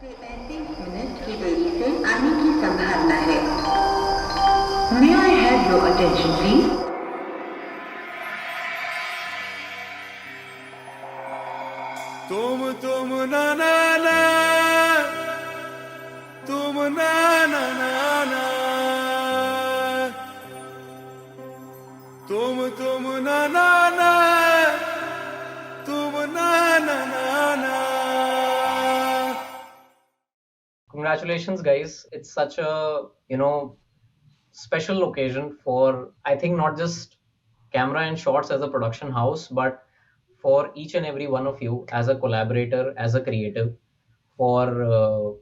Minute की देरी से आने की संभावना है। May I have your attention, please? तुम ना ना ना, तुम ना ना ना ना, तुम ना ना ना, तुम ना ना ना ना. Congratulations, guys. It's such a, special occasion for, I think, not just Camera and Shots as a production house, but for each and every one of you as a collaborator, as a creative, for,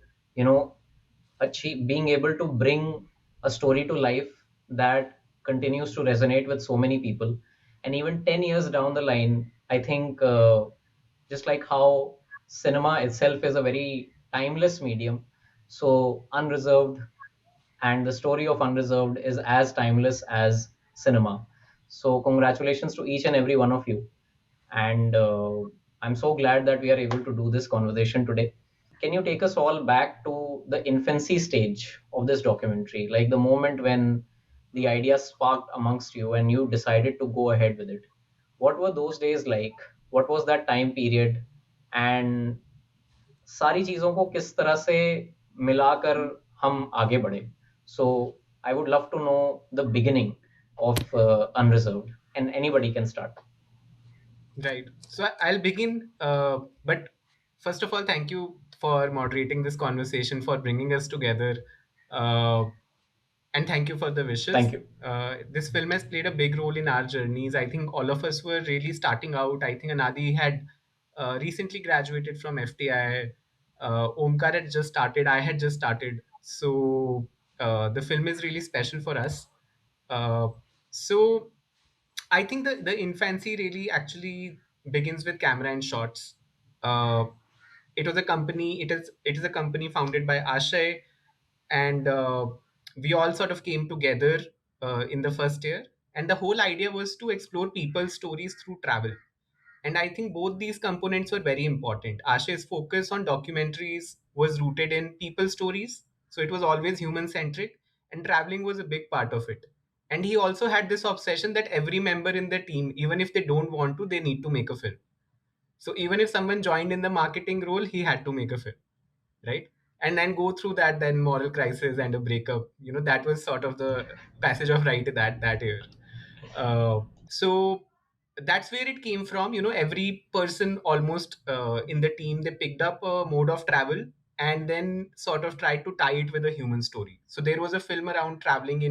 being able to bring a story to life that continues to resonate with so many people. And even 10 years down the line, I think, just like how cinema itself is a very timeless medium, so Unreserved and the story of Unreserved is as timeless as cinema. So, congratulations to each and every one of you. And I'm so glad that we are able to do this conversation today. Can you take us all back to the infancy stage of this documentary, like the moment when the idea sparked amongst you and you decided to go ahead with it? What were those days like? What was that time period? And सारी चीजों को किस तरह से मिलाकर हम आगे बढ़े. So I would love to know the beginning of Unreserved, and anybody can start. Right. So I'll begin. But first of all, thank you for moderating this conversation, for bringing us together. Uh, and thank you for the wishes. Thank you. This film has played a big role in our journeys. I think all of us were really starting out. I think Anadi had recently graduated from FTI. Omkar had just started. I had just started. So the film is really special for us. Uh, so I think the infancy really actually begins with Camera and Shots. Uh, it was a company. It is a company founded by Ashay, and we all sort of came together in the first year. And the whole idea was to explore people's stories through travel. And I think both these components were very important. Ashay's focus on documentaries was rooted in people stories, so it was always human centric, and traveling was a big part of it. And he also had this obsession that every member in the team, even if they don't want to, they need to make a film. So even if someone joined in the marketing role, he had to make a film, right? And then go through that then moral crisis and a breakup. That was sort of the passage of right that year. So that's where it came from. Every person almost in the team, they picked up a mode of travel and then sort of tried to tie it with a human story. So there was a film around traveling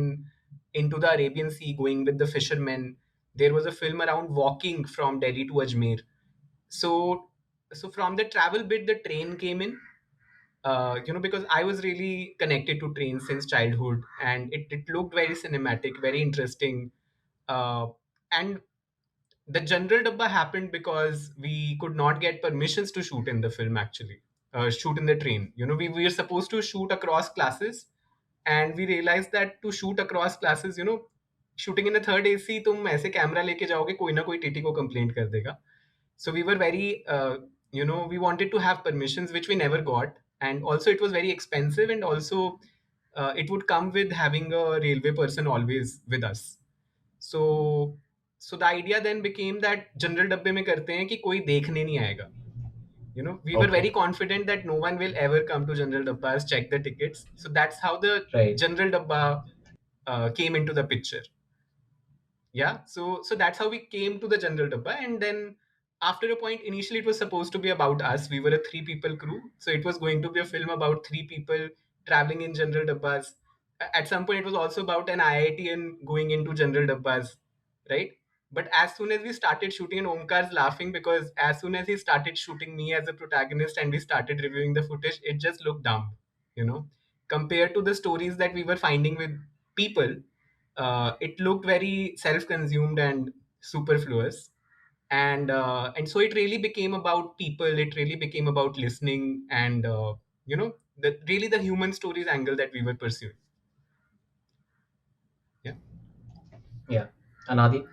into the Arabian Sea, going with the fishermen. There was a film around walking from Delhi to Ajmer. So so from the travel bit, the train came in. Because I was really connected to trains since childhood, and it looked very cinematic, very interesting. And the general dabba happened because we could not get permissions to shoot in the film, actually. Shoot in the train. We were supposed to shoot across classes, and we realized that to shoot across classes, shooting in a third AC, तुम ऐसे camera लेके जाओगे, कोई ना कोई TT को complaint कर देगा. So we were very we wanted to have permissions, which we never got. And also it was very expensive, and also it would come with having a railway person always with us. So the idea then became that general डब्बे में करते हैं कि कोई देखने नहीं आएगा. We were Okay. very confident that no one will ever come to general dabbas, check the tickets. So that's how the Right. general dabba came into the picture. Yeah, so that's how we came to the general dabba. And then after a point, initially it was supposed to be about us. We were a 3 people crew, so it was going to be a film about 3 people traveling in general dabbas. At some point it was also about an IITian going into general dabbas, right? But as soon as we started shooting, and Omkar's laughing because as soon as he started shooting me as a protagonist and we started reviewing the footage, it just looked dumb, you know compared to the stories that we were finding with people. It looked very self-consumed and superfluous. And so it really became about people. It really became about listening, and the human stories angle that we were pursuing. Yeah. Yeah. Anadi.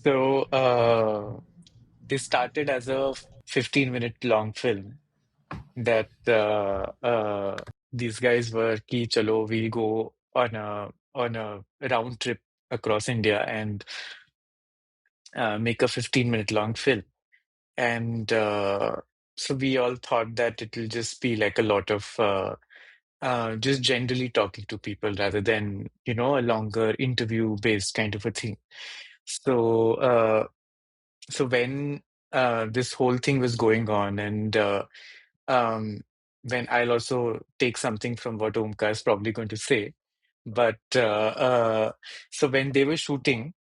So this started as a 15-minute long film that these guys were ki chalo we'll go on a round trip across India and make a 15-minute long film. And so we all thought that it will just be like a lot of just generally talking to people rather than, a longer interview-based kind of a thing. So, when this whole thing was going on, and um, when I'll also take something from what Omkar is probably going to say, but so when they were shooting,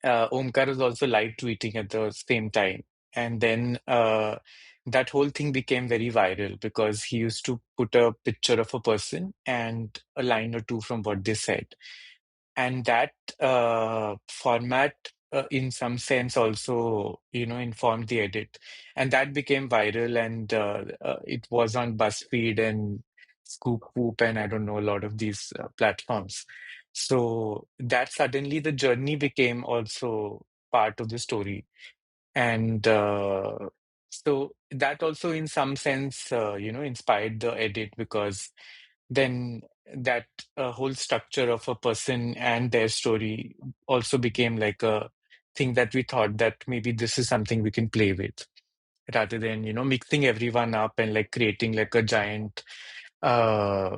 Omkar was also live tweeting at the same time. And then that whole thing became very viral because he used to put a picture of a person and a line or two from what they said. And that format, in some sense, also, informed the edit. And that became viral, and it was on BuzzFeed and Scoop Whoop, and I don't know, a lot of these platforms. So that suddenly the journey became also part of the story. And so that also, in some sense, inspired the edit because then that whole structure of a person and their story also became like a thing that we thought that maybe this is something we can play with rather than, mixing everyone up and like creating like a uh,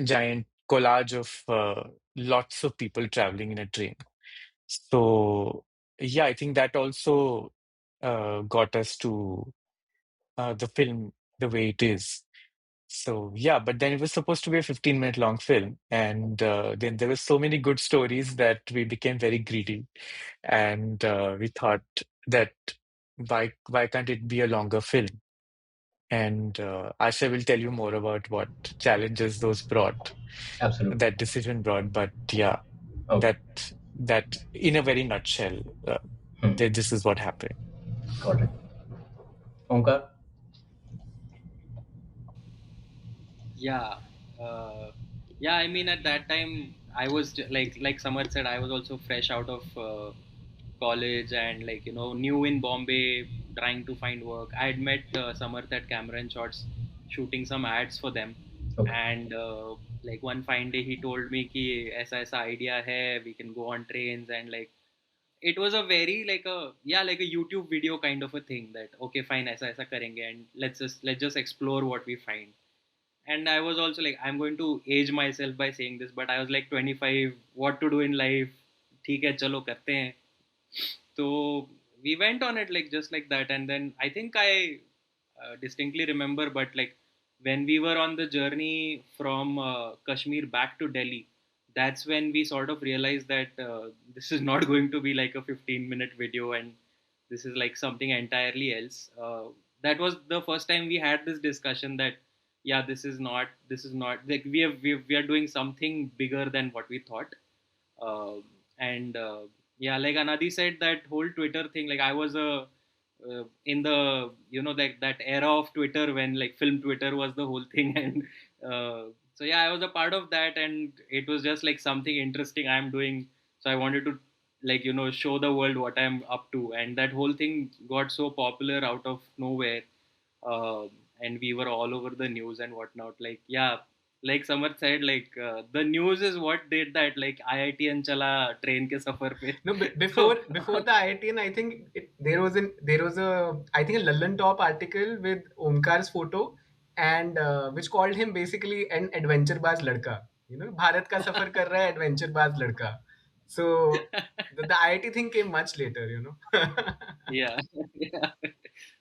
giant collage of lots of people traveling in a train. So, yeah, I think that also got us to the film the way it is. So, yeah, but then it was supposed to be a 15-minute long film. And then there were so many good stories that we became very greedy. And we thought that why can't it be a longer film? And Asha will tell you more about what challenges those brought, Absolutely. that decision brought. But yeah, Okay. that that in a very nutshell, Hmm. this is what happened. Got it. Omkar? Yeah, uh, yeah. I mean, at that time, I was like Samarth said, I was also fresh out of college and new in Bombay, trying to find work. I had met Samarth at Camera and Shots, shooting some ads for them, Okay. and like one fine day he told me कि ऐसा idea है, we can go on trains, and like it was a very like a YouTube video kind of a thing, that okay fine ऐसा करेंगे and let's just explore what we find. And I was also like, I'm going to age myself by saying this, but I was like 25, what to do in life, ठीक है चलो करते हैं. So we went on it like just like that, and then I think I distinctly remember, but like when we were on the journey from Kashmir back to Delhi, that's when we sort of realized that this is not going to be like a 15-minute video, and this is like something entirely else. That was the first time we had this discussion that yeah, this is not like we are doing something bigger than what we thought. And yeah, like Anadi said, that whole Twitter thing, like I was in the that era of Twitter when like film Twitter was the whole thing. And so yeah, I was a part of that, and it was just like something interesting I'm doing, so I wanted to like show the world what I'm up to, and that whole thing got so popular out of nowhere. And we were all over the news and whatnot. Like yeah, like Samarth said, like the news is what did that. Like IITN chala train ke safar pe. No, So before the IITN, I think there was a I think a London Top article with Omkar's photo, and which called him basically an adventure बाज लड़का. भारत का सफर कर रहा है adventure बाज लड़का. So the IIT thing came much later. yeah, yeah.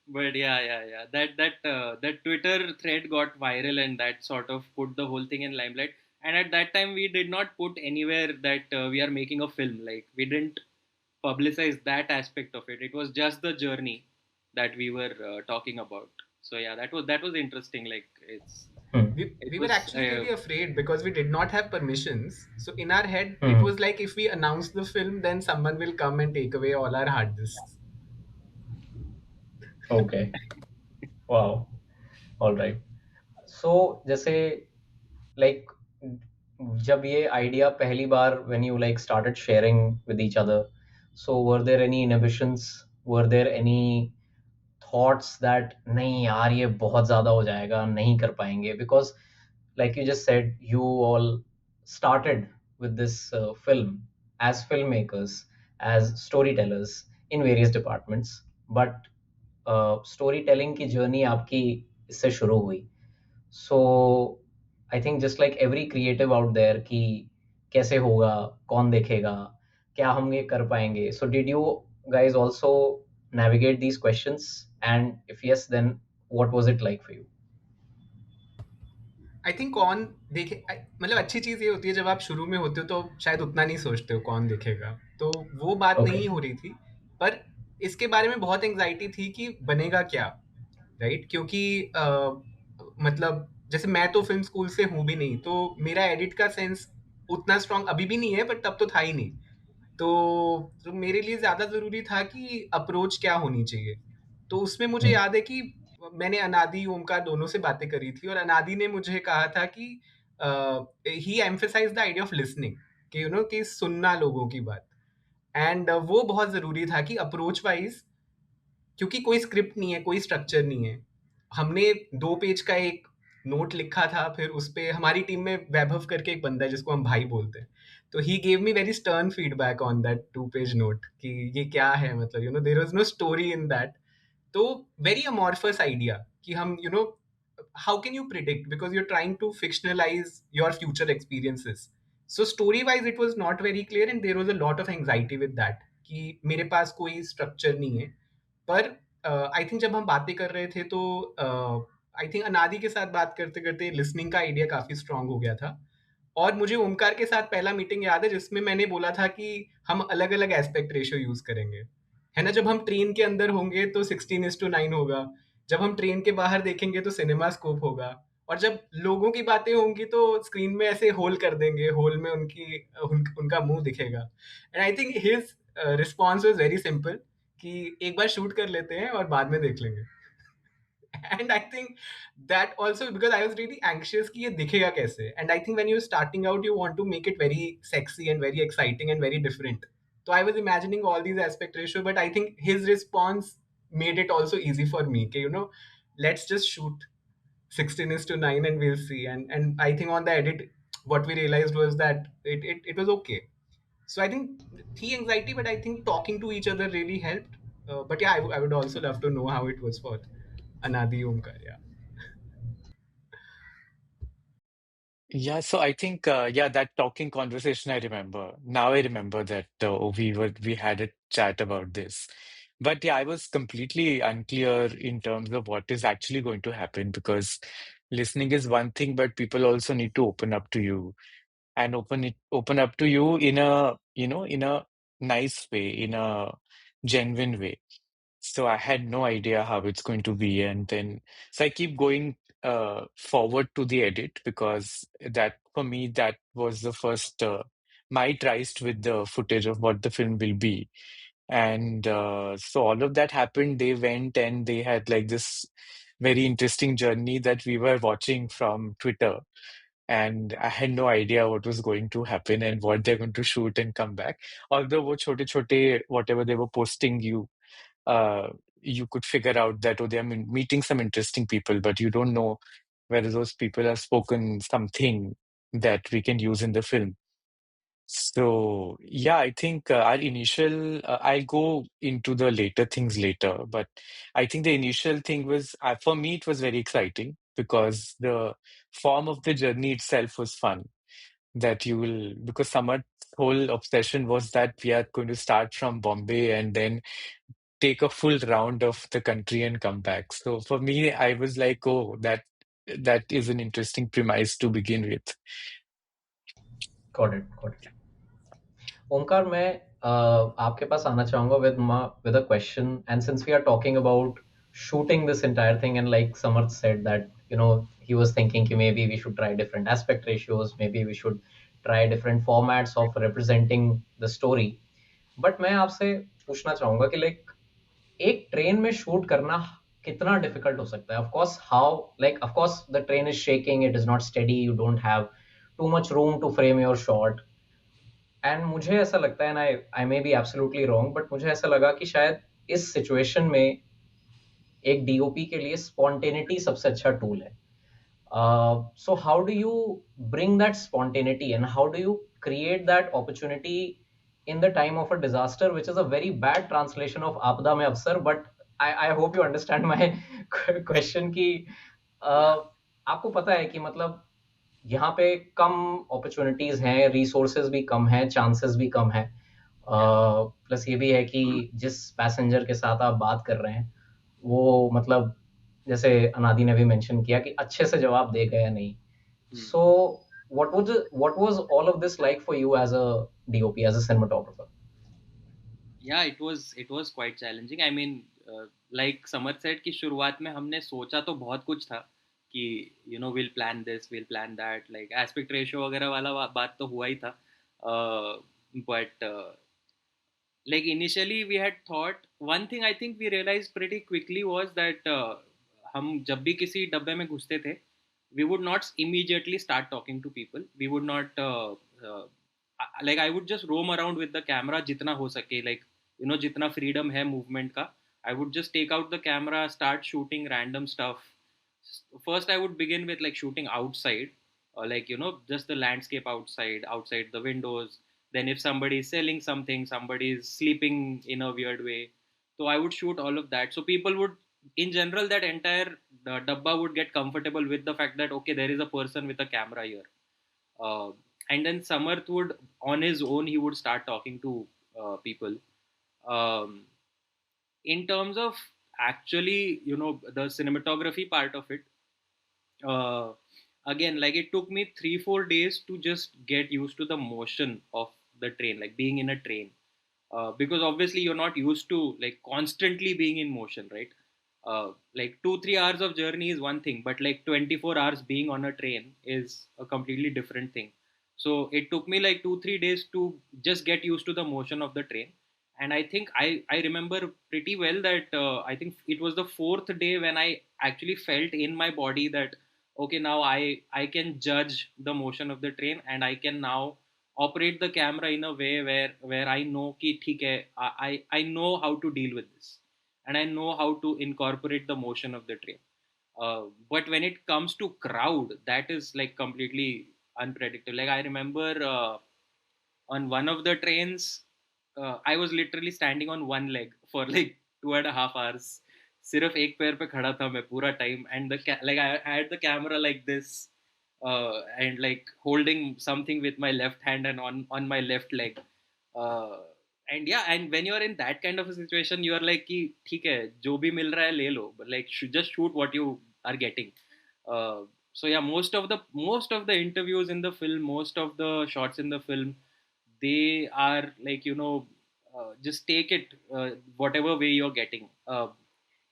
But yeah. That Twitter thread got viral, and that sort of put the whole thing in limelight. And at that time, we did not put anywhere that we are making a film. Like we didn't publicize that aspect of it. It was just the journey that we were talking about. So yeah, that was interesting. Like Hmm. it We were was actually really afraid because we did not have permissions. So in our head, it Hmm. was like if we announce the film, then someone will come and take away all our hard disks. Okay. Wow. All right. So जैसे like जब ये idea पहली बार when you like started sharing with each other, so were there any inhibitions? Were there any thoughts that नहीं यार ये बहुत ज़्यादा हो जाएगा, नहीं कर पाएंगे, because like you just said, you all started with this film as filmmakers, as storytellers in various departments, but storytelling की journey आपकी इससे शुरू हुई. So I think just like every creative out there कि कैसे होगा, कौन देखेगा, क्या हम ये कर पाएंगे. So did you guys also navigate these questions, and if yes, then what was it like for you? I think कौन देखे मतलब अच्छी चीज़ ये होती है जब आप शुरू में होते हो तो शायद उतना नहीं सोचते हो कौन देखेगा, तो वो बात Okay. नहीं हो रही थी। पर इसके बारे में बहुत एंग्जाइटी थी कि बनेगा क्या, राइट? क्योंकि मतलब जैसे मैं तो फिल्म स्कूल से हूँ भी नहीं, तो मेरा एडिट का सेंस उतना स्ट्रांग अभी भी नहीं है, पर तब तो था ही नहीं। तो मेरे लिए ज़्यादा ज़रूरी था कि अप्रोच क्या होनी चाहिए। तो उसमें मुझे Hmm. याद है कि मैंने अनादि, ओमकार दोनों से बातें करी थी, और अनादि ने मुझे कहा था कि ही emphasised the idea of listening, कि कि सुनना लोगों की बात। एंड वो बहुत ज़रूरी था कि अप्रोच वाइज़, क्योंकि कोई स्क्रिप्ट नहीं है, कोई स्ट्रक्चर नहीं है। हमने 2 पेज का एक नोट लिखा था, फिर उसपे हमारी टीम में वैभव करके एक बंदा है जिसको हम भाई बोलते हैं। तो he gave me very stern feedback on that 2 page note कि ये क्या है, मतलब there was no story in that. तो वेरी अमॉर्फस आइडिया कि हम how can you predict, because you are trying to fictionalise your future experiences. So story wise it was not very clear, and there was a lot of anxiety with that कि मेरे पास कोई structure नहीं है। पर I think जब हम बातें कर रहे थे तो आई थिंक अनादि के साथ बात करते करते लिसनिंग का आइडिया काफी स्ट्रांग हो गया था। और मुझे ओमकार के साथ पहला मीटिंग याद है जिसमें मैंने बोला था कि हम अलग अलग एस्पेक्ट रेशियो यूज करेंगे, है ना? जब हम ट्रेन के अंदर होंगे तो 16:9 होगा, जब हम ट्रेन के बाहर देखेंगे तो सिनेमा स्कोप होगा, और जब लोगों की बातें होंगी तो स्क्रीन में ऐसे होल कर देंगे, होल में उनका मुंह दिखेगा। And I think his response was very simple कि एक बार शूट कर लेते हैं और बाद में देख लेंगे। and I think that also because I was really anxious कि ये दिखेगा कैसे, and I think when you're starting out you want to make it very sexy and very exciting and very different. So I was imagining all these aspect ratio, but I think his response made it also easy for me कि let's just shoot 16:9 and we'll see. And I think on the edit what we realized was that it was okay. So I think the anxiety, but I think talking to each other really helped. But yeah, I would also love to know how it was for Anadi, Omkar. Yeah. Yeah, so I think yeah, that talking conversation I remember. Now I remember that we had a chat about this. But yeah, I was completely unclear in terms of what is actually going to happen, because listening is one thing, but people also need to open up to you, and open up to you in a, in a nice way, in a genuine way. So I had no idea how it's going to be. And then, so I keep going forward to the edit, because that, for me, that was the first, my tryst with the footage of what the film will be. And so all of that happened. They went and they had like this very interesting journey that we were watching from Twitter. And I had no idea what was going to happen and what they're going to shoot and come back. Although wo chote chote, whatever they were posting, uh, you could figure out that, oh, they're meeting some interesting people, but you don't know whether those people have spoken something that we can use in the film. So, yeah, I think our initial, I'll go into the later things later, but I think the initial thing was, for me, it was very exciting because the form of the journey itself was fun. That you will, because Samarth's whole obsession was that we are going to start from Bombay and then take a full round of the country and come back. So for me, I was like, oh, that is an interesting premise to begin with. Got it, got it. Omkar, मैं आपके पास आना चाहूंगा with a question, and since we are talking about shooting this entire thing, and like Samarth said that he was thinking कि maybe we should try different aspect ratios, maybe we should try different formats of representing the story. But मैं आपसे पूछना चाहूंगा कि like एक train में shoot करना कितना डिफिकल्ट हो सकता है. Of course the train is shaking, it is not steady, you don't have too much room to frame your shot. And मुझे ऐसा लगता है, I may be absolutely wrong, but मुझे ऐसा लगा कि शायद इस सिचुएशन में एक डीओपी के लिए स्पॉन्टेनिटी सबसे अच्छा टूल है. So how do you bring that spontaneity and how do you create that opportunity in the time of a disaster, which is a very bad translation of आपदा में अवसर, but I hope you understand my question कि Yeah. आपको पता है कि मतलब यहाँ पे कम अपॉर्चुनिटीज हैं, रिसोर्सेज भी कम हैं, चांसेस भी कम हैं. Yeah. प्लस ये भी है कि जिस पैसेंजर के साथ आप बात कर रहे हैं वो मतलब जैसे अनादि ने भी मेंशन किया कि अच्छे से जवाब देगा या नहीं. Hmm. So what was all of this like for you as a DOP, as a cinematographer? Yeah, it was quite challenging. I mean, like Samarth said कि शुरुआत में हमने सोचा तो बहुत कुछ था कि we'll plan this, we'll plan that, like aspect ratio वगैरह वाला बात तो हुआ ही था. But like initially we had thought one thing I think we realized pretty quickly was that हम जब भी किसी डब्बे में घुसते थे we would not immediately start talking to people. We would not like I would just roam around with the camera जितना हो सके, like जितना freedom है movement का. I would just take out the camera, start shooting random stuff. First I would begin with like shooting outside, like just the landscape outside the windows. Then if somebody is selling something, somebody is sleeping in a weird way, so I would shoot all of that, so people would, in general, that entire dabba would get comfortable with the fact that okay, there is a person with a camera here. uh, and then Samarth would, on his own, he would start talking to people. um, in terms of actually the cinematography part of it, uh, again, like it took me 3-4 days to just get used to the motion of the train, like being in a train. Because obviously you're not used to like constantly being in motion, right? Like 2-3 hours of journey is one thing, but like 24 hours being on a train is a completely different thing. So it took me like 2-3 days to just get used to the motion of the train. And I think I remember pretty well that I think it was the fourth day when I actually felt in my body that okay, now I can judge the motion of the train, and I can now operate the camera in a way where I know कि ठीक है, I know how to deal with this, and I know how to incorporate the motion of the train. But when it comes to crowd, that is like completely unpredictable. Like I remember on one of the trains, I was literally standing on one leg for like 2.5 hours. सिर्फ एक पैर पे खड़ा था मैं पूरा time, and like I had the camera like this, and like holding something with my left hand and on my left leg. uh, and yeah, and when you are in that kind of a situation, you are like कि ठीक है, जो भी मिल रहा है ले लो, but like just shoot what you are getting. uh, so yeah, most of the interviews in the film, most of the shots in the film, they are like just take it whatever way you're getting.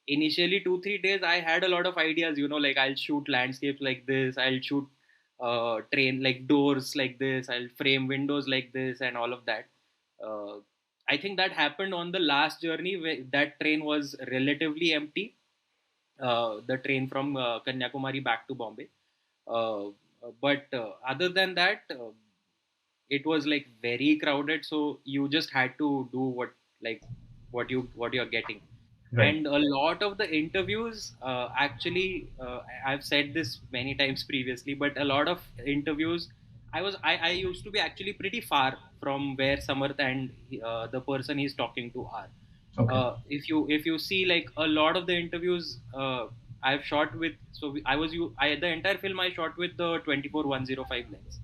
Initially 2-3 days I had a lot of ideas, like I'll shoot landscapes like this, I'll shoot train like doors like this, I'll frame windows like this, and all of that. uh, I think that happened on the last journey where that train was relatively empty, the train from Kanyakumari back to Bombay. But other than that, it was like very crowded, so you just had to do like what you're getting. Right. And a lot of the interviews, actually, I've said this many times previously, but a lot of interviews, I used to be actually pretty far from where Samarth and the person he's talking to are. Okay. If you see like a lot of the interviews, I've shot with, the entire film I shot with the 24-105 lens.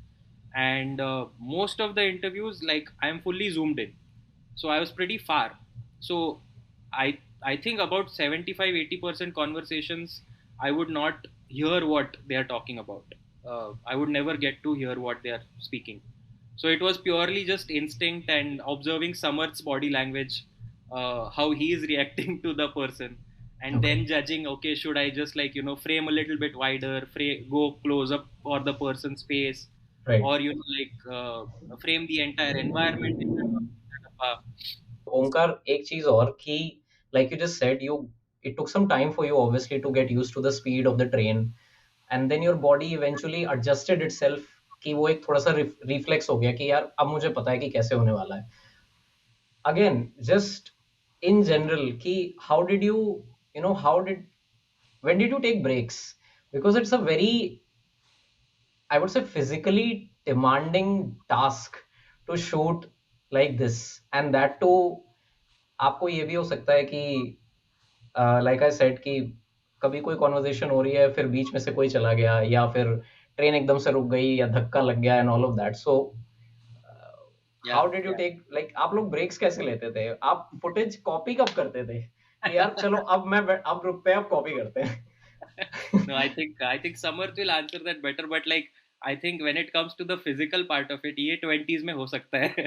And most of the interviews, like I'm fully zoomed in, so I was pretty far. So I think about 75-80% conversations I would not hear what they are talking about. I would never get to hear what they are speaking. So it was purely just instinct and observing Samarth's body language, how he is reacting to the person, and Okay. then judging. Okay, should I just like frame a little bit wider, go close up for the person's face, Right. or like frame the entire environment in front of the camera. Omkar, एक चीज और कि like you just said, it took some time for you obviously to get used to the speed of the train, and then your body eventually adjusted itself कि वो एक थोड़ा सा reflex हो गया कि यार अब मुझे पता है कि कैसे होने वाला है. Again, just in general, कि how did you how did when did you take breaks? Because it's a very, I would say, physically demanding task to shoot like this, and that too. आपको ये भी हो सकता है कि like I said कि कभी कोई कॉन्वर्जेशन हो रही है, फिर बीच में से कोई चला गया, या फिर ट्रेन एकदम से रुक गई, या धक्का लग गया, and all of that. So Yeah. How did you take, like आप लोग ब्रेक्स कैसे लेते थे? आप फुटेज कॉपी कब करते थे कि यार चलो अब रुकते हैं, अब कॉपी करते हैं? No, I think Samarth will answer that better, but like I think when it comes to the physical part of it, ये 20s में हो सकता है.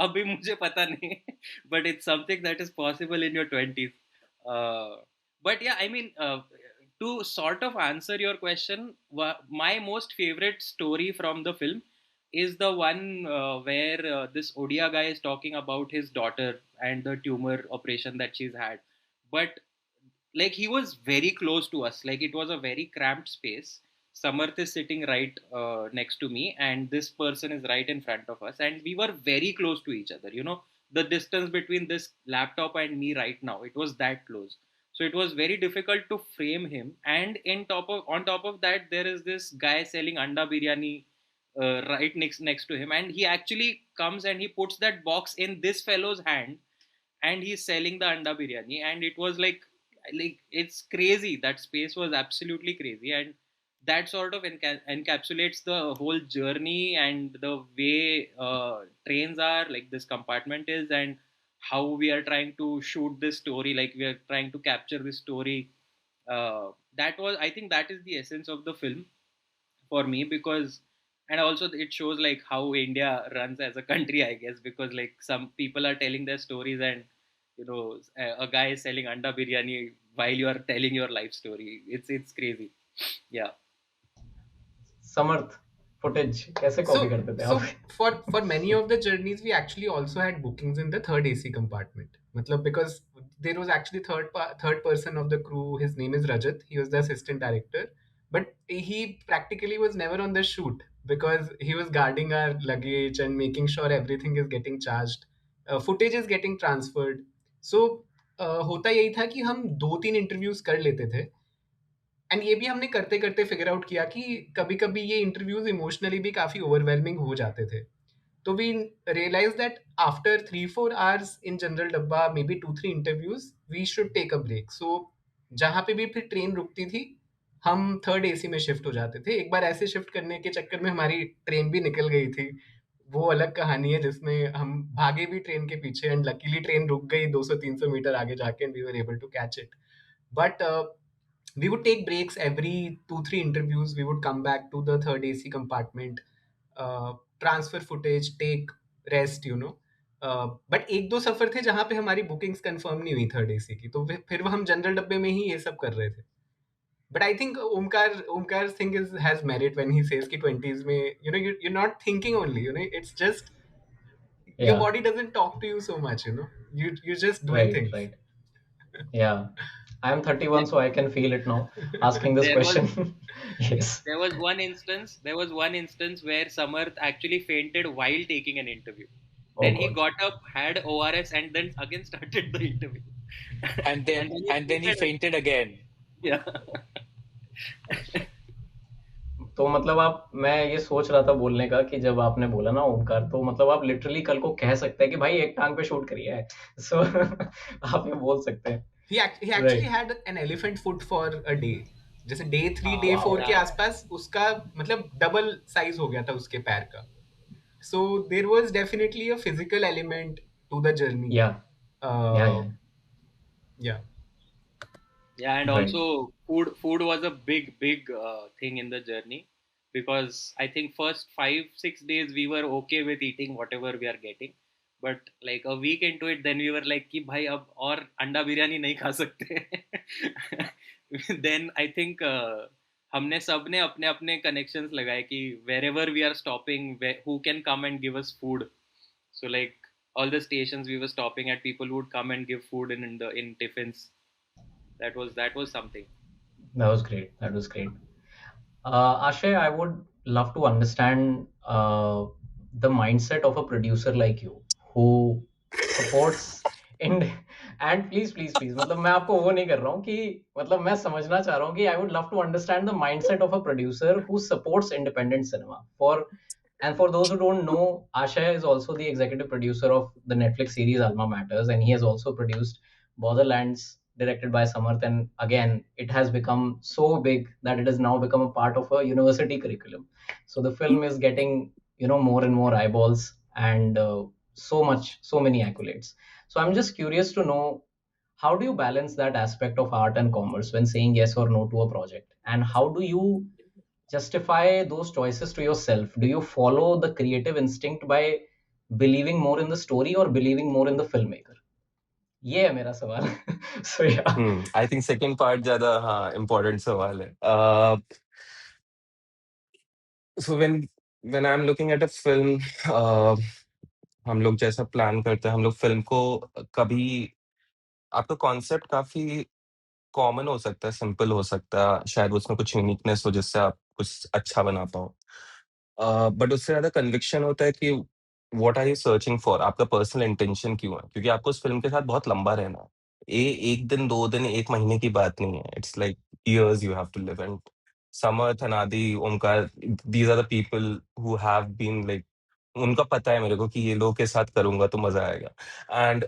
अभी मुझे पता नहीं, but it's something that is possible in your 20s. Uh, but yeah, I mean, to sort of answer your question, my most favorite story from the film is the one where this Odia guy is talking about his daughter and the tumor operation that she's had. But like he was very close to us, like it was a very cramped space. Samarth is sitting right next to me, and this person is right in front of us, and we were very close to each other, the distance between this laptop and me right now, it was that close. So it was very difficult to frame him, and on top of that there is this guy selling anda biryani right next to him, and he actually comes and he puts that box in this fellow's hand, and he's selling the anda biryani, and it was like it's crazy. That space was absolutely crazy, and that sort of encapsulates the whole journey and the way trains are, like this compartment is, and how we are trying to shoot this story, like we are trying to capture this story. That was, I think, that is the essence of the film for me, because and also it shows like how India runs as a country, I guess, because like some people are telling their stories, and a guy is selling anda biryani while you are telling your life story. It's crazy. Yeah. Samarth, footage कैसे copy So, करते थे आप? so for many of the journeys, we actually also had bookings in the third AC compartment. Matlab, because there was actually third person of the crew. His name is Rajat. He was the assistant director, but he practically was never on the shoot because he was guarding our luggage and making sure everything is getting charged, footage is getting transferred. So होता यही था कि हम 2-3 interviews कर लेते थे, and ये भी हमने करते करते फिगर आउट किया कि कभी कभी ये इंटरव्यूज इमोशनली भी काफी ओवरवेलमिंग हो जाते थे. तो we realise that after 3-4 hours in general डब्बा, may be 2-3 interviews, we should take a break. So जहाँ पे भी फिर ट्रेन रुकती थी, हम थर्ड एसी में शिफ्ट हो जाते थे. एक बार ऐसे शिफ्ट करने के चक्कर में हमारी ट्रेन भी निकल गई थी. वो अलग कहानी है जिसमें हम भागे भी ट्रेन के पीछे, एंड लकीली ट्रेन रुक गई 200-300 मीटर आगे जाके, and we were able to catch it. But we would take breaks every 2-3 interviews. We would come back to the third AC compartment, transfer footage, take rest. But एक दो सफर थे जहां पे हमारी बुकिंग्स कंफर्म नहीं हुई थर्ड एसी की, तो फिर हम जनरल डब्बे में ही ये सब कर रहे थे. But I think Omkar thing is has merit when he says कि 20s में you're not thinking only, it's just your Yeah, body doesn't talk to you so much, you're just doing right, things. right. Yeah, I'm 31, so I can feel it now. Asking this there was question. Yes. there was one instance where Samarth actually fainted while taking an interview. Oh Then he God. got up, had ORS, and then again started the interview. And And then then he and then he fainted again. fainted again. Yeah. तो मतलब मैं ये सोच रहा था बोलने का कि जब आपने बोला ना ओमकार, तो मतलब आप लिटरली कल को कह सकते हैं कि भाई एक टांग पे शूट करिए है. सो आप ये बोल सकते हैं. He actually right. had an elephant foot for a day. जैसे डे 3 डे वाओ. 4 के Yeah. आसपास उसका मतलब डबल साइज हो गया था उसके पैर का. So there was definitely a physical element to the journey. या या Uh, या. yeah. Yeah, and right. also food was a big thing in the journey, because I think first 5-6 days we were okay with eating whatever we are getting, but like a week into it, then we were like कि भाई अब और अंडा बिरयानी नहीं खा सकते. Then I think हमने सबने अपने अपने connections लगाए कि wherever we are stopping, who can come and give us food. So like all the stations we were stopping at, people would come and give food in tiffins. That was something. That was great. That was great. Ashay, I would love to understand the mindset of a producer like you who supports ind- and please please please, मतलब मैं आपको वो नहीं कर रहा हूँ कि, मतलब मैं समझना चाह रहा हूँ कि I would love to understand the mindset of a producer who supports independent cinema for. And for those who don't know, Ashay is also the executive producer of the Netflix series Alma Matters, and he has also produced Borderlands, directed by Samarth. And again, it has become so big that it has now become a part of a university curriculum. So the film is getting, more and more eyeballs, and so many accolades. So I'm just curious to know, how do you balance that aspect of art and commerce when saying yes or no to a project? And how do you justify those choices to yourself? Do you follow the creative instinct by believing more in the story or believing more in the filmmaker? ये है मेरा सवाल. So yeah. I think second part ज्यादा हाँ important सवाल है. So when I am looking at a film, हम लोग जैसा प्लान करते हैं, हम लोग फिल्म को कभी, आपका कॉन्सेप्ट काफी कॉमन हो सकता है, सिंपल हो सकता है, शायद उसमें कुछ यूनिकनेस हो जिससे आप कुछ अच्छा बना पाओ. बट उससे ज्यादा कन्विक्शन होता है कि what are you searching for, आपका पर्सनल इंटेंशन क्यों है, क्योंकि आपको उस फिल्म के साथ बहुत लंबा रहना है. एक दिन, 2 दिन, 1 महीने की बात नहीं है. It's like years you have to live. And Samarth, Anadi, Omkar, these are the people who have been like, उनका पता है मेरे को कि ये लोग के साथ करूंगा तो मजा आएगा. एंड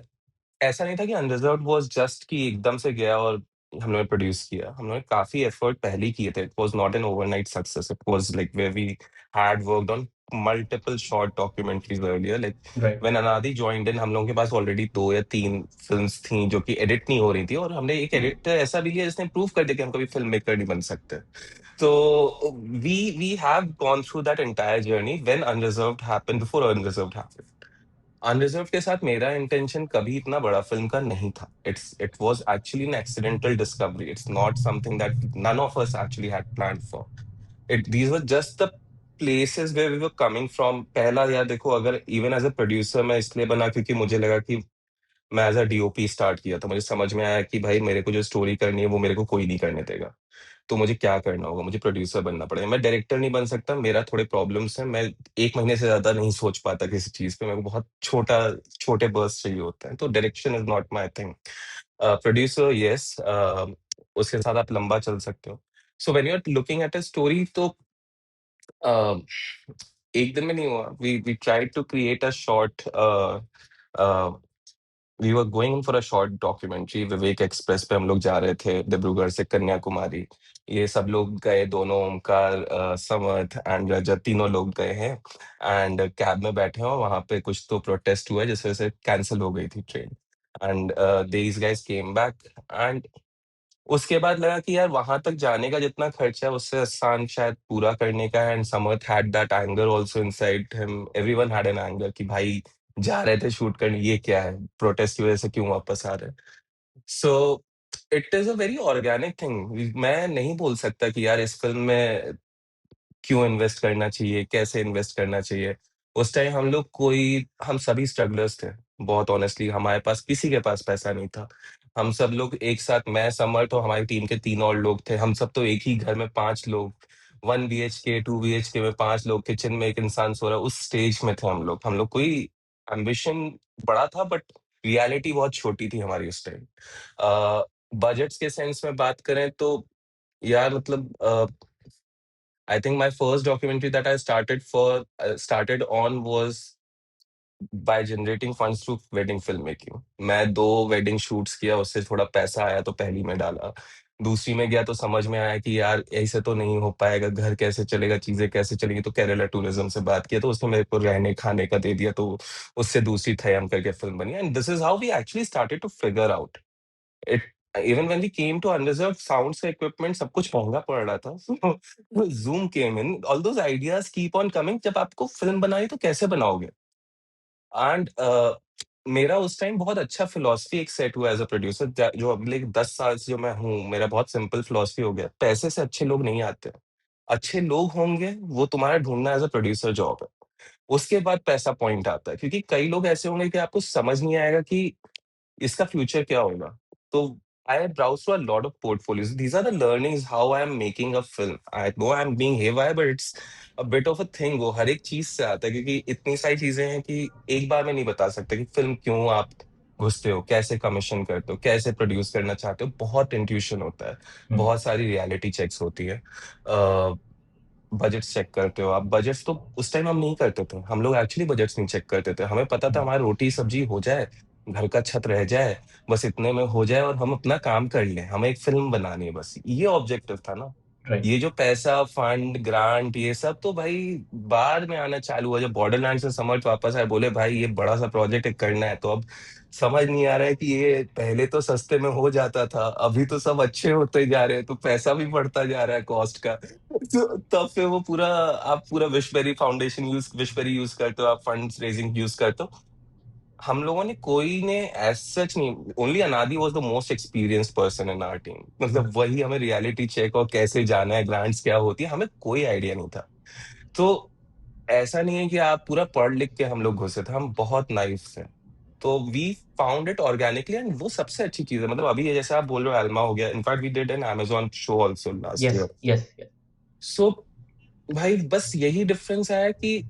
ऐसा नहीं था कि अनरिजर्व्ड वाज जस्ट कि एकदम से गया और हम लोगों ने प्रोड्यूस किया. हम लोगों ने काफी एफर्ट पहले ही किए थे. It was not an overnight success. It was like where we had worked on multiple short documentaries earlier. Like Right. When Anadi joined in, हम लोगों के पास ऑलरेडी 2 या 3 फिल्म्स थी जो कि एडिट नहीं हो रही थी, और हमने एक एडिटर ऐसा भी लिया जिसने प्रूव कर दिया कि हम कभी फिल्म मेकर नहीं बन सकते. तो we have gone through that entire journey when Unreserved happened, before Unreserved happened. Unreserved के साथ मेरा इंटेंशन कभी इतना बड़ा फिल्म का नहीं था. It was actually an accidental discovery. It's not something that none of us actually had planned for. It these were just the places where we were coming from. पहला यार देखो, अगर इवन एज अ प्रोड्यूसर मैं इसलिए बना क्योंकि मुझे लगा कि मैं एज अ डीओपी स्टार्ट किया, तो मुझे समझ में आया कि भाई मेरे को जो स्टोरी करनी है वो मेरे को कोई नहीं करने देगा. तो मुझे क्या करना होगा, मुझे प्रोड्यूसर बनना पड़ेगा. मैं डायरेक्टर नहीं बन सकता, मेरा थोड़े प्रॉब्लम्स हैं. मैं 1 महीने से ज्यादा नहीं सोच पाता किसी चीज पे. मेरे को बहुत छोटे बर्स्ट चाहिए होते हैं. तो direction is not my thing. Producer yes, उसके साथ आप लंबा चल सकते हो. So when you are looking at a story, तो uh, एक दिन में नहीं हुआ. We tried to create a short, we were going for a short documentary. Vivek express पे हम लोग जा रहे थे, डिब्रूगढ़ से कन्याकुमारी. ये सब लोग गए, दोनों, ओमकार, समर्थ एंड रजत, तीनों लोग गए हैं. एंड कैब में बैठे हो, वहां पे कुछ तो प्रोटेस्ट हुआ जिस वजह से कैंसिल हो गई थी train. And these guys came back. And उसके बाद लगा कि यार वहां तक जाने का जितना खर्चा है उससे आसान शायद पूरा करने का है. And Samarth had that anger also inside him. Everyone had an anger कि भाई जा रहे थे शूट करने, ये क्या है, प्रोटेस्ट की वजह से क्यों वापस आ रहे हैं. So it is a very organic thing. मैं नहीं बोल सकता कि यार इस फिल्म में क्यों इन्वेस्ट करना चाहिए, कैसे इन्वेस्ट करना चाहिए. उस टाइम हम सभी स्ट्रगलर्स थे. बहुत ऑनेस्टली हमारे पास किसी के पास पैसा नहीं था. हम सब लोग एक साथ, मैं, समर्थ और हमारी टीम के 3 और लोग थे. हम सब तो एक ही घर में 5 लोग, 1 BHK 2 BHK में 5 लोग, किचन में एक इंसान सो रहा है, उस स्टेज में थे हम लोग. कोई एम्बिशन बड़ा था बट रियलिटी बहुत छोटी थी हमारी उस टाइम. बजट्स के सेंस में बात करें तो यार मतलब I think my first documentary that I started on was by generating funds through wedding filmmaking. मैं 2 वेडिंग शूट्स किया, उससे थोड़ा पैसा आया तो पहली में डाला. दूसरी में गया तो समझ में आया कि यार ऐसे तो नहीं हो पाएगा, घर कैसे चलेगा, चीजें कैसे चलेंगी. तो केरला टूरिज्म से बात किया तो उसने मेरे को रहने खाने का दे दिया, तो उससे दूसरी थयम करके फिल्म बनी. And this is how we actually started to figure out it. Even when we came to Unreserved, sounds का इक्विपमेंट सब कुछ महंगा पड़ रहा था. Zoom came in, all those ideas keep on coming. जब आपको फिल्म बनाई तो कैसे बनाओगे. एंड मेरा उस टाइम बहुत अच्छा फिलॉसफी एक सेट हुआ एज अ प्रोड्यूसर, जो अगले 10 साल से जो मैं हूँ. मेरा बहुत सिंपल फिलॉसफी हो गया, पैसे से अच्छे लोग नहीं आते. अच्छे लोग होंगे वो तुम्हारा ढूंढना एज अ प्रोड्यूसर जॉब है. उसके बाद पैसा पॉइंट आता है, क्योंकि कई लोग ऐसे होंगे कि आपको समझ नहीं आएगा कि इसका फ्यूचर क्या होगा. तो I browse through a lot of portfolios. These are the learnings how I am making a film. I know I am being haywire, but it's a bit of a thing. वो हर एक चीज से आता है, क्योंकि इतनी सारी चीजें हैं कि एक बार में नहीं बता सकते कि फिल्म क्यों आप घुसते हो, कैसे कमीशन करते हो, कैसे प्रोड्यूस करना चाहते हो, बहुत इंट्यूशन होता है, Hmm. बहुत सारी रियलिटी चेक्स होती है। बजट्स चेक करते हो आप, बजट्स तो उस टाइम हम नहीं करते थे, हम लोग एक्चुअली बजट्स नहीं चेक करते थे, हमें पता था हमारी रोटी सब्जी हो जाए, घर का छत रह जाए, बस इतने में हो जाए और हम अपना काम कर लें, हमें एक फिल्म बनानी है, बस ये ऑब्जेक्टिव था ना। Right. ये जो पैसा फंड ग्रांट ये सब तो भाई बाद में आना चालू हुआ, जब बॉर्डरलैंड से समर्थ वापस आए, बोले भाई ये बड़ा सा प्रोजेक्ट करना है, तो अब समझ नहीं आ रहा है कि ये पहले तो सस्ते में हो जाता था, अभी तो सब अच्छे होते जा रहे हैं, तो पैसा भी बढ़ता जा रहा है कॉस्ट का। तो तब फिर वो पूरा, आप पूरा विशबेरी फाउंडेशन यूज, विशबेरी यूज करते हो, आप फंड्स रेजिंग यूज करते हो। हम लोगों ने, कोई ने एज सच नहीं, only Anadi was the most experienced person in our team, मतलब वही हमें रियलिटी चेक और कैसे जाना है, ग्रांट्स क्या होती है, हमें कोई आइडिया नहीं था। तो ऐसा नहीं है कि आप पूरा पढ़ लिख के हम लोग घुसे थे, हम बहुत नाइफ थे। तो we found it organically, and वो सबसे अच्छी चीज है, मतलब अभी ये जैसे आप बोल रहे हो एल्मा हो गया, in fact we did an Amazon show also last year. Yes, yes, yes. So भाई बस यही डिफरेंस है कि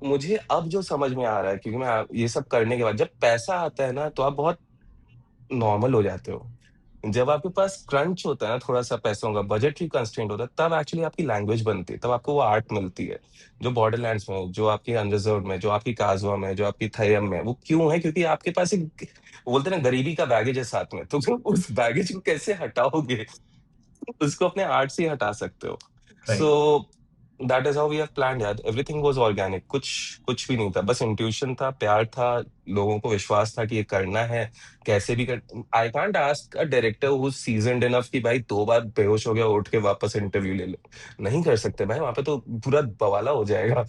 मुझे अब जो समझ में आ रहा है, क्योंकि मैं ये सब करने के बाद जब पैसा आता है ना, तो आप बहुत नॉर्मल हो जाते हो। जब आपके पास क्रंच होता है ना, थोड़ा सा पैसों का बजटरी कंस्ट्रेंट होता है, तब एक्चुअली आपकी लैंग्वेज बनती है, तब आपको वो आर्ट मिलती है, जो बॉर्डरलैंड्स में, जो आपकी अनरिजर्व में, जो आपकी काजवा में, जो आपकी थयम में, वो क्यों है? क्योंकि आपके पास एक, बोलते हैं ना, गरीबी का बैगेज है साथ में, तो तुम उस बैगेज को कैसे हटाओगे? उसको अपने आर्ट से ही हटा सकते हो। So Right. That is how we have planned यार, एवरीथिंग वाज ऑर्गेनिक, कुछ कुछ भी नहीं था, बस इंट्यूशन था, प्यार था, लोगों को विश्वास था कि ये करना है, कैसे भी कर। I can't ask a director who is seasoned enough कि भाई 2 बार बेहोश हो गया उठ के वापस इंटरव्यू ले लो, नहीं कर सकते भाई, वहां पे तो पूरा बवाला हो जाएगा।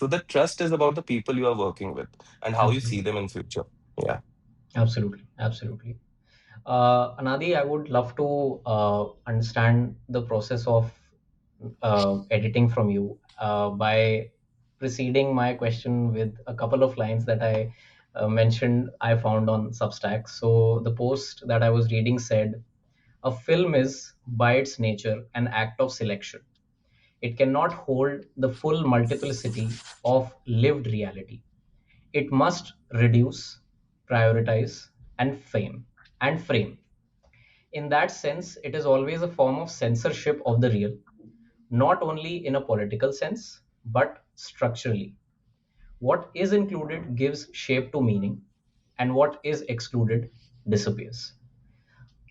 so the trust is about the people you are working with and how you see Absolutely. them in future. Yeah. Absolutely. Absolutely. Anadi, I would love to understand the process of editing from you by preceding my question with a couple of lines that I mentioned I found on Substack. So the post that I was reading said, "A film is, by its nature, an act of selection. It cannot hold the full multiplicity of lived reality. It must reduce, prioritize, and frame. In that sense, it is always a form of censorship of the real, not only in a political sense, but structurally. What is included gives shape to meaning, and what is excluded disappears."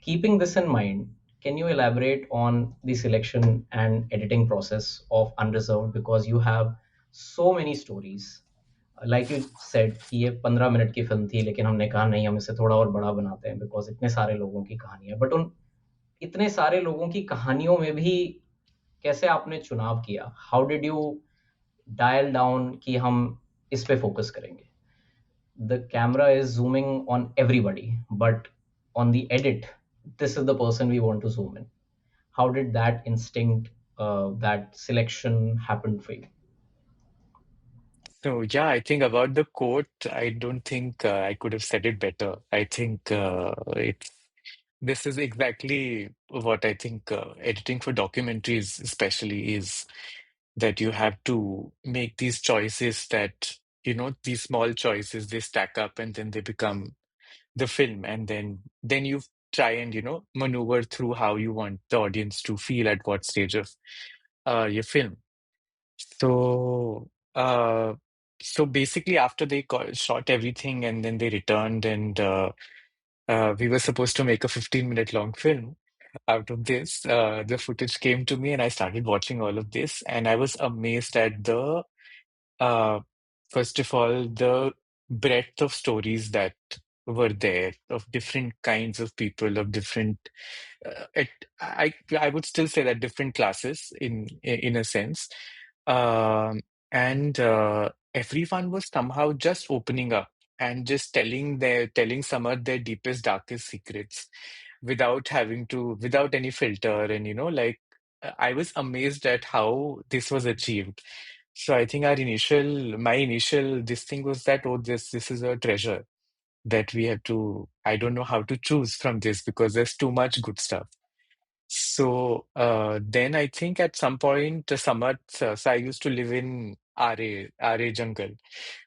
Keeping this in mind, can you elaborate on the selection and editing process of Unreserved? Because you have so many stories. Like you said कि ये 15 minute की film थी, लेकिन हमने कहा नहीं, हम इसे थोड़ा और बड़ा बनाते हैं, बिकॉज इतने सारे लोगों की कहानी है, बट उन इतने सारे लोगों की कहानियों में भी कैसे आपने चुनाव किया? How did you dial down कि हम इस पे फोकस करेंगे? The camera is zooming on everybody, but on the edit, this is the person we want to zoom in. How did that instinct, that selection happen for you? So yeah, I think about the quote, I don't think I could have said it better. I think it's this is exactly what I think editing for documentaries especially is, that you have to make these choices that, these small choices, they stack up and then they become the film. And then you try and, maneuver through how you want the audience to feel at what stage of your film. So, so basically, after they shot everything and then they returned, and we were supposed to make a 15-minute long film out of this. The footage came to me, and I started watching all of this, and I was amazed at uh, first of all, the breadth of stories that were there, of different kinds of people, of different it, I would still say that different classes in a sense, um, and everyone was somehow just opening up and just telling some of their deepest, darkest secrets without having to, without any filter, and I was amazed at how this was achieved. So I think my initial this thing was that, oh, this is a treasure that we have to, I don't know how to choose from this because there's too much good stuff. So then I think at some point, Samarth, so I used to live in RA Jungle.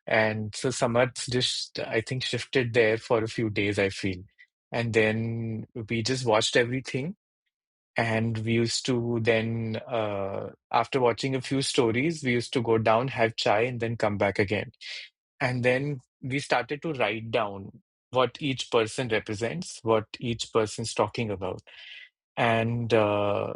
And so Samarth just, I think, shifted there for a few days, I feel. And then we just watched everything. And we used to then, after watching a few stories, we used to go down, have chai, and then come back again. And then we started to write down what each person represents, what each person's talking about. And so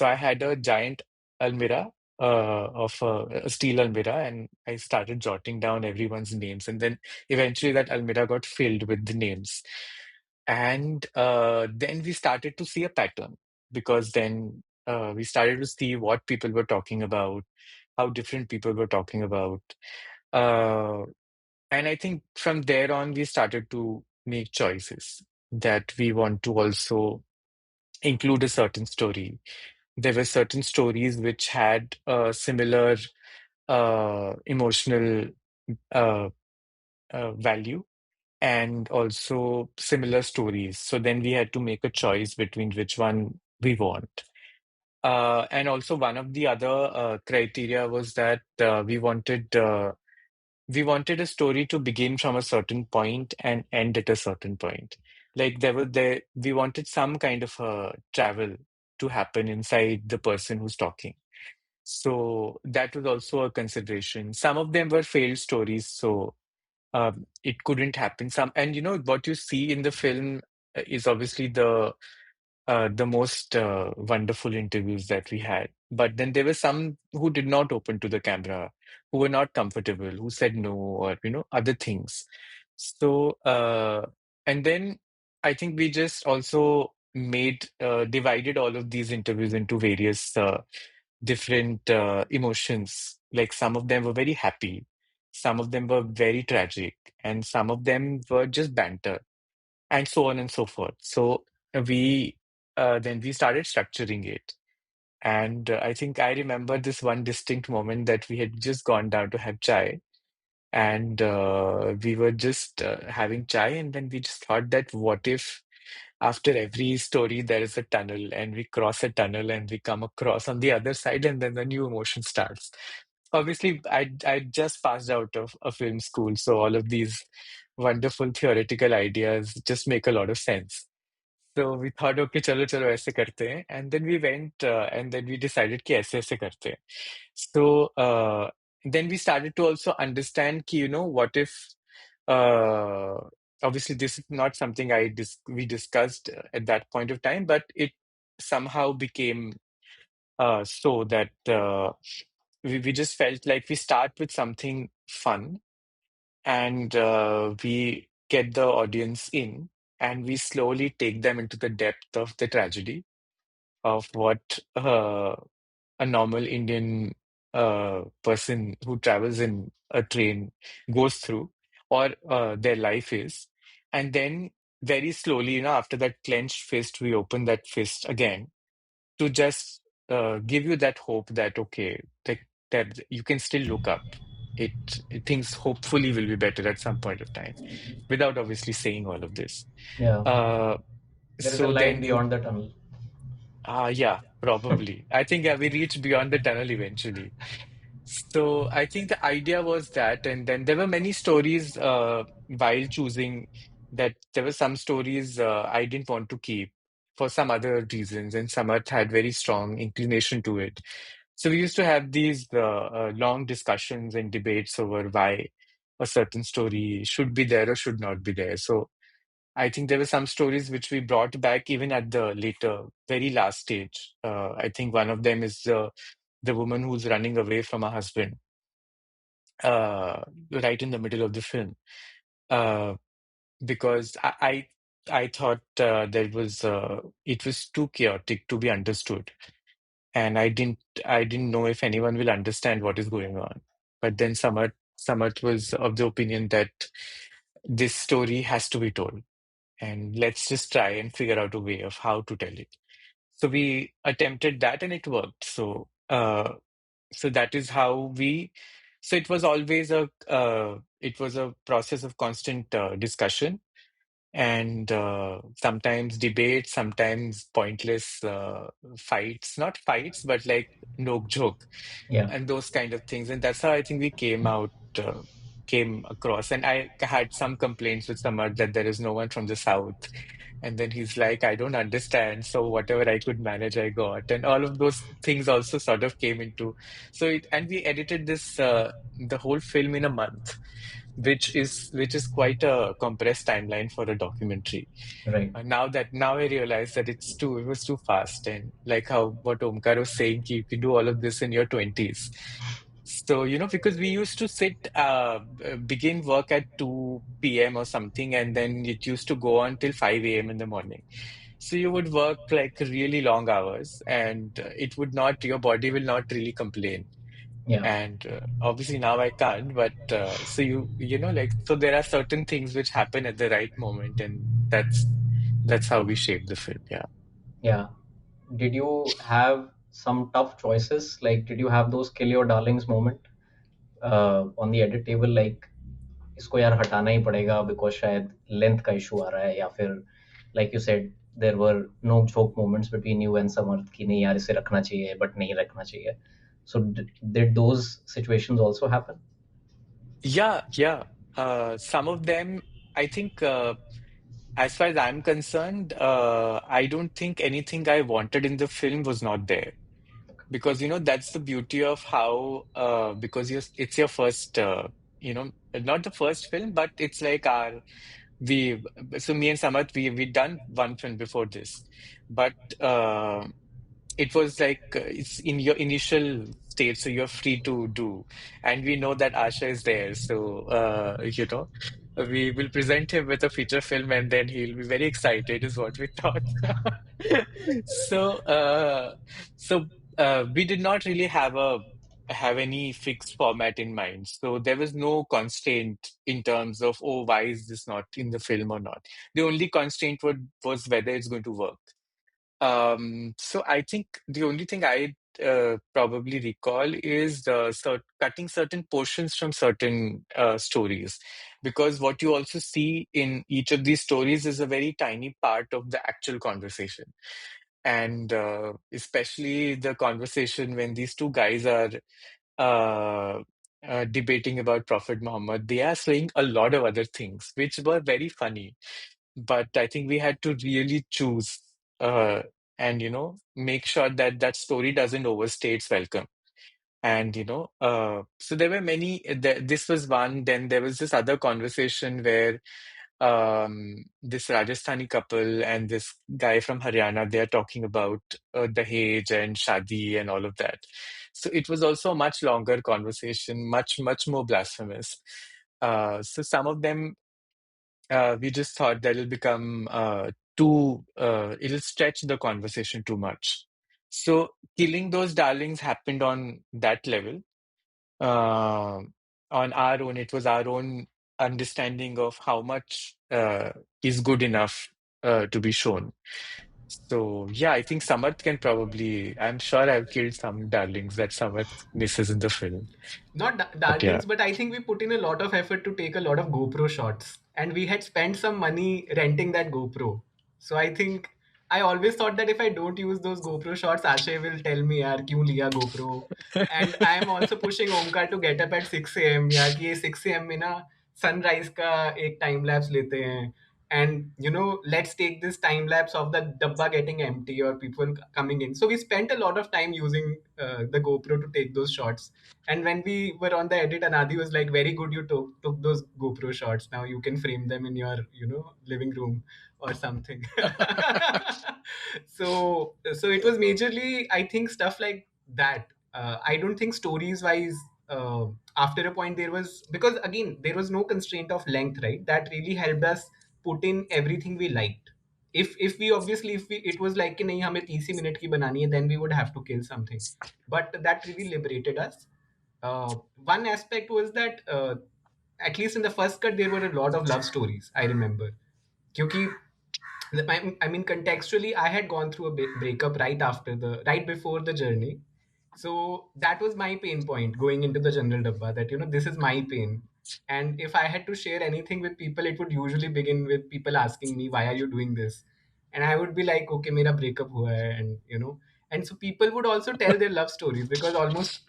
I had a giant almirah of a steel almirah, and I started jotting down everyone's names. And then eventually that almirah got filled with the names. And then we started to see a pattern because then we started to see what people were talking about, how different people were talking about. Uh, and I think from there on, we started to make choices that we want to also include a certain story. There were certain stories which had a similar emotional uh, value and also similar stories. So then we had to make a choice between which one we want. And also one of the other criteria was that we wanted a story to begin from a certain point and end at a certain point. Like we wanted some kind of a travel to happen inside the person who's talking. So that was also a consideration. Some of them were failed stories, so it couldn't happen. And what you see in the film is obviously the most wonderful interviews that we had. But then there were some who did not open to the camera, who were not comfortable, who said no, or other things. So and then I think we just also divided all of these interviews into various different emotions. Like some of them were very happy, some of them were very tragic, and some of them were just banter, and so on and so forth. So we then we started structuring it. And I think I remember this one distinct moment that we had just gone down to have chai, and we were just having chai, and then we just thought that what if after every story there is a tunnel, and we cross a tunnel and we come across on the other side, and then the new emotion starts. Obviously, I just passed out of a film school, so all of these wonderful theoretical ideas just make a lot of sense. So we thought, okay, chalo chalo ऐसे करते हैं, and then we went and then we decided कि ऐसे ऐसे करते हैं. So then we started to also understand कि what if uh, obviously this is not something we discussed at that point of time, but it somehow became so that we just felt like we start with something fun, and we get the audience in, and we slowly take them into the depth of the tragedy of what a normal Indian person who travels in a train goes through, or their life is. And then very slowly, after that clenched fist, we open that fist again to just give you that hope that, okay, that you can still look up. It Things hopefully will be better at some point of time, without obviously saying all of this. Yeah, Uh, there is a so light then beyond the tunnel. yeah, probably. I think we reached beyond the tunnel eventually. So I think the idea was that, and then there were many stories while choosing that there were some stories I didn't want to keep for some other reasons, and Samarth had very strong inclination to it. So we used to have these long discussions and debates over why a certain story should be there or should not be there. So I think there were some stories which we brought back even at the later, very last stage. I think one of them is the woman who's running away from her husband, uh, right in the middle of the film, uh, because I thought it was too chaotic to be understood, and I didn't know if anyone will understand what is going on. But then Samarth was of the opinion that this story has to be told, and let's just try and figure out a way of how to tell it. So we attempted that, and it worked. So that is how we. So it was always it was a process of constant discussion. and sometimes debates, sometimes pointless fights, not fights, but like no joke Yeah. and those kind of things. And that's how I think we came across. And I had some complaints with Samar that there is no one from the South. And then he's like, I don't understand. So whatever I could manage, I got. And all of those things also sort of came into. And we edited the whole film in a month, which is quite a compressed timeline for a documentary. Right. Now I realize that it was too fast, and like how what Omkar was saying, you can do all of this in your 20s. So, because we used to begin work at 2 p.m. or something, and then it used to go on till 5 a.m. in the morning. So you would work like really long hours, and your body will not really complain. Yeah. And obviously now I can't, but so so there are certain things which happen at the right moment, and that's how we shape the film. Yeah. Yeah. Did you have some tough choices? Like, did you have those kill your darlings moment on the edit table? Like, इसको यार हटाना ही पड़ेगा because शायद length का issue आ रहा है, या फिर like you said there were no joke moments between you and Samarth कि नहीं यार इसे रखना चाहिए but नहीं रखना चाहिए. So did those situations also happen? Yeah, yeah. Some of them, I think, as far as I'm concerned, I don't think anything I wanted in the film was not there. Because, that's the beauty of how, because it's your first, not the first film, but it's like we, so me and Samath, we done one film before this. But, it was like it's in your initial state, so you're free to do. And we know that Asha is there, so we will present him with a feature film, and then he'll be very excited, is what we thought. So, we did not really have any fixed format in mind. So there was no constraint in terms of, oh, why is this not in the film or not? The only constraint was whether it's going to work. So I think the only thing I probably recall is cutting certain portions from certain stories, because what you also see in each of these stories is a very tiny part of the actual conversation. And especially the conversation when these two guys are uh, debating about Prophet Muhammad, they are saying a lot of other things, which were very funny. But I think we had to really choose and make sure that that story doesn't overstay its welcome. And so there were many. This was one. Then there was this other conversation where this Rajasthani couple and this guy from Haryana, they are talking about Dahej and Shadi and all of that. So it was also a much longer conversation, much, much more blasphemous. So some of them, we just thought that it'll become it'll stretch the conversation too much. So killing those darlings happened on that level. Uh, on our own, it was our own understanding of how much is good enough to be shown. So yeah, I think Samarth can probably. I'm sure I've killed some darlings that Samarth misses in the film. Not But yeah. darlings, but I think we put in a lot of effort to take a lot of GoPro shots, and we had spent some money renting that GoPro. So I think I always thought that if I don't use those GoPro shots, Ashay will tell me, "यार क्यों लिया GoPro?" And I am also pushing Omkar to get up at 6 a.m. यार कि ये 6 a.m. में ना sunrise का एक time lapse लेते हैं. And let's take this time lapse of the dabba getting empty or people coming in. So we spent a lot of time using the GoPro to take those shots. And when we were on the edit, Anadi was like, "Very good, you took those GoPro shots. Now you can frame them in your, living room or something." So it was majorly, I think, stuff like that. I don't think stories wise. After a point, there was, because again there was no constraint of length, right? That really helped us put in everything we liked. If we obviously, if we, it was like कि नहीं हमें 30 minute की बनानी है, then we would have to kill something. But that really liberated us. One aspect was that at least in the first cut there were a lot of love stories, I remember. क्योंकि I mean, contextually, I had gone through a breakup right before the journey. So that was my pain point going into the general dabba, that this is my pain. And if I had to share anything with people, it would usually begin with people asking me, why are you doing this? And I would be like, okay, mera breakup hua hai, and and so people would also tell their love stories, because almost,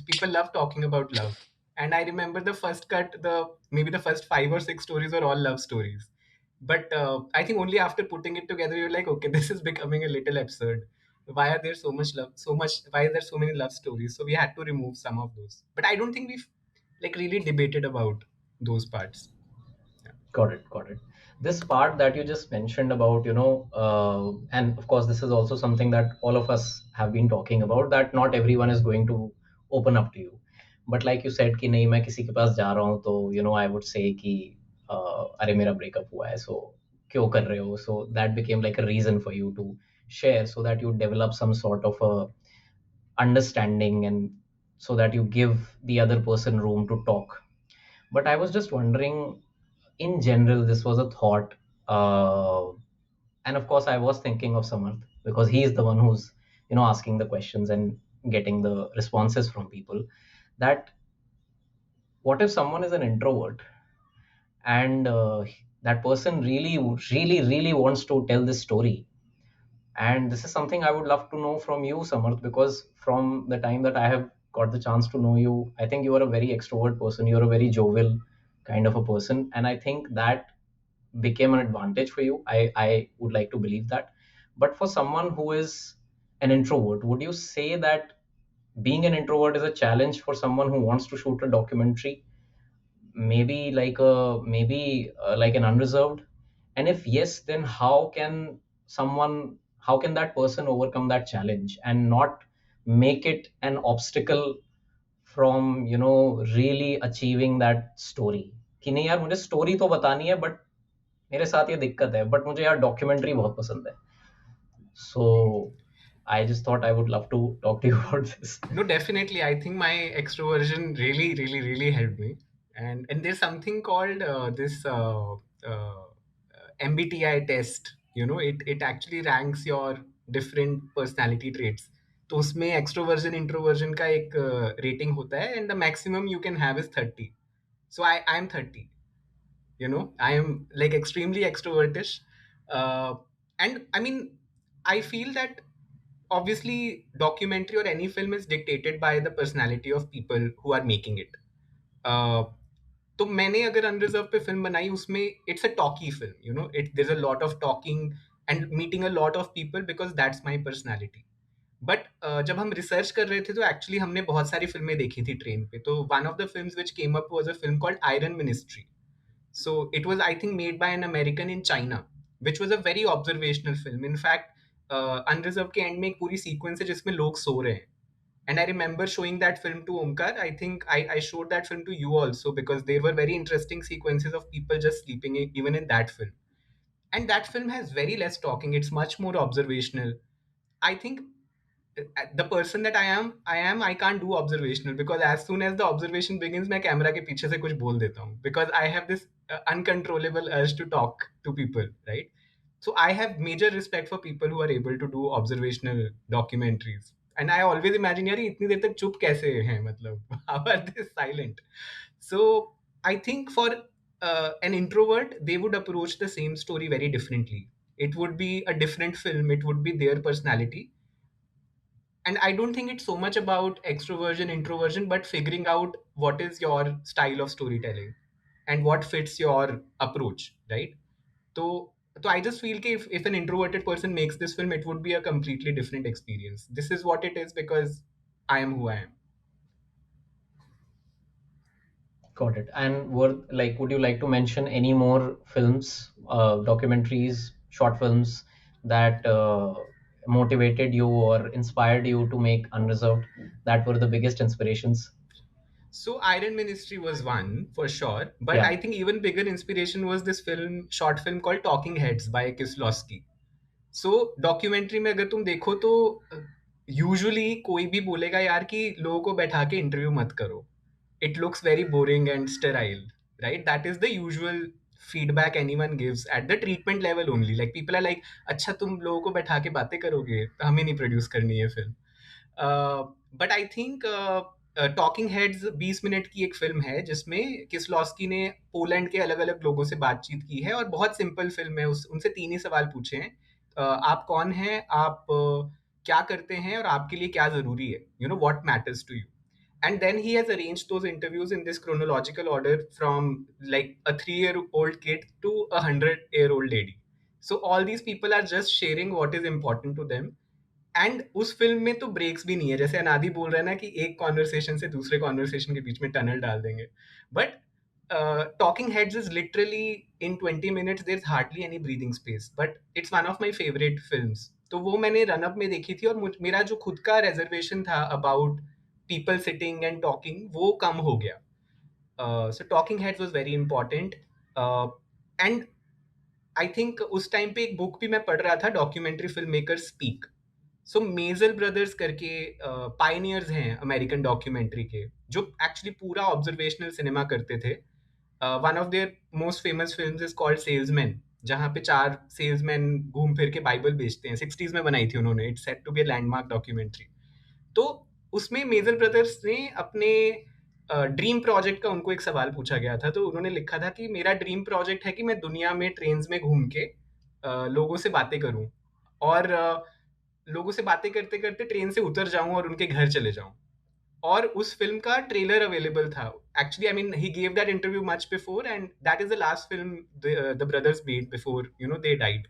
people love talking about love. And I remember the first cut, the maybe the first 5 or 6 stories were all love stories. But I think only after putting it together, you're like, okay, this is becoming a little absurd. Why are there so much love, so much? Why are there so many love stories? So we had to remove some of those. But I don't think we've like really debated about those parts. Yeah. Got it, got it. This part that you just mentioned about, and of course, this is also something that all of us have been talking about, that not everyone is going to open up to you. But like you said कि नहीं मैं किसी के पास जा रहा हूँ तो I would say कि अरे मेरा breakup हुआ है so क्यों कर रहे हो, so that became like a reason for you to share, so that you develop some sort of a understanding, and so that you give the other person room to talk. But I was just wondering, in general, this was a thought, uh, and of course I was thinking of Samarth, because he is the one who's asking the questions and getting the responses from people, that what if someone is an introvert, and that person really really really wants to tell this story. And this is something I would love to know from you, Samarth, because from the time that I have got the chance to know you, I think you are a very extrovert person. You're a very jovial kind of a person. And I think that became an advantage for you. I would like to believe that. But for someone who is an introvert, would you say that being an introvert is a challenge for someone who wants to shoot a documentary? Maybe like an Unreserved, and if yes, then how can that person overcome that challenge and not make it an obstacle from really achieving that story? कि नहीं यार, मुझे story तो बतानी है, but मेरे साथ ये दिक्कत है, बट मुझे यार डॉक्यूमेंट्री बहुत पसंद है. So I just thought I would love to talk to you about this. No, definitely. I think my extroversion really, really, really helped me. And there's something called this MBTI test. It actually ranks your different personality traits. तो उसमें extroversion introversion का एक rating होता है, and the maximum you can have is 30. So I am 30. I am like extremely extrovertish. And I mean, I feel that obviously documentary or any film is dictated by the personality of people who are making it. uh, तो मैंने अगर unreserved पे film बनाई, उसमें it's a talkie film, it there is a lot of talking and meeting a lot of people, because that's my personality. But जब हम research कर रहे थे तो एक्चुअली हमने बहुत सारी फिल्में देखी थी ट्रेन पे. तो one of the films which came up was a film called iron ministry. So it was, I think, made by an American in China, which was a very observational film. In fact, Unreserved के end में एक पूरी sequence है जिसमें लोग सो रहे हैं. And I remember showing that film to Omkar. I think I showed that film to you also, because there were very interesting sequences of people just sleeping even in that film. And that film has very less talking. It's much more observational. I think the person that I can't do observational, because as soon as the observation begins, मैं camera के पीछे से कुछ बोल देता हूँ, because I have this uncontrollable urge to talk to people, right? So I have major respect for people who are able to do observational documentaries. And I always imagine, यार ये इतनी देर तक चुप कैसे हैं, मतलब how are they silent? So I think for an introvert, they would approach the same story very differently. It would be a different film. It would be their personality. And I don't think it's so much about extroversion introversion, but figuring out what is your style of storytelling and what fits your approach, right? So I just feel that if an introverted person makes this film, it would be a completely different experience. This is what it is, because I am who I am. Got it. And would you like to mention any more films, documentaries, short films that motivated you or inspired you to Make Unreserved? That were the biggest inspirations. So Iron Ministry was one for sure, but Yeah. I think even bigger inspiration was this short film called Talking Heads by Kieslowski. So documentary में अगर तुम देखो तो usually कोई भी बोलेगा यार कि लोगों को बैठा के इंटरव्यू मत करो, it looks very boring and sterile, right? That is the usual feedback anyone gives at the treatment level only. Like people are like, अच्छा तुम लोगों को बैठा के बातें करोगे तो हमें नहीं प्रोड्यूस करनी है film. But I think talking heads 20 minute की एक फिल्म है जिसमें किसलॉस्की ने पोलैंड के अलग अलग लोगों से बातचीत की है, और बहुत सिंपल फिल्म है। उनसे 3 ही सवाल पूछे हैं। आप कौन हैं, आप क्या करते हैं, और आपके लिए क्या जरूरी है, you know what matters to you. And then he has arranged those interviews in this chronological order from like a 3-year-old kid to a 100-year-old lady. So all these people are just sharing what is important to them. And उस film में तो breaks भी नहीं है, जैसे अनादि बोल रहा है ना कि एक कॉन्वर्सेशन से दूसरे कॉन्वर्सेशन के बीच में टनल डाल देंगे, but talking heads is literally in 20 minutes there is hardly any breathing space, but it's one of my favourite films. तो वो मैंने रनअप में देखी थी, और मेरा जो खुद का रिजर्वेशन था about people sitting and talking वो कम हो गया। So talking heads was very important. And I think उस टाइम पे एक बुक भी मैं पढ़ रहा था, डॉक्यूमेंट्री फिल्म मेकर्स स्पीक। सो मेजल ब्रदर्स करके पायनियर्स हैं अमेरिकन डॉक्यूमेंट्री के, जो एक्चुअली पूरा ऑब्जर्वेशनल सिनेमा करते थे। One of their most famous films is called salesman, जहाँ पे 4 सेल्समैन घूम फिर के बाइबल बेचते हैं। 60s में बनाई थी उन्होंने, it's set to be a landmark documentary. तो उसमें मेजल ब्रदर्स ने अपने ड्रीम प्रोजेक्ट का उनको एक सवाल पूछा गया था, तो उन्होंने लिखा था कि मेरा ड्रीम प्रोजेक्ट है कि मैं दुनिया में ट्रेन्स में घूम के लोगों से बातें करूं, और लोगों से बातें करते करते ट्रेन से उतर जाऊं और उनके घर चले जाऊं। और उस फिल्म का ट्रेलर अवेलेबल था। Actually I mean he gave that interview much before, and that is the last film the brothers made before you know they died.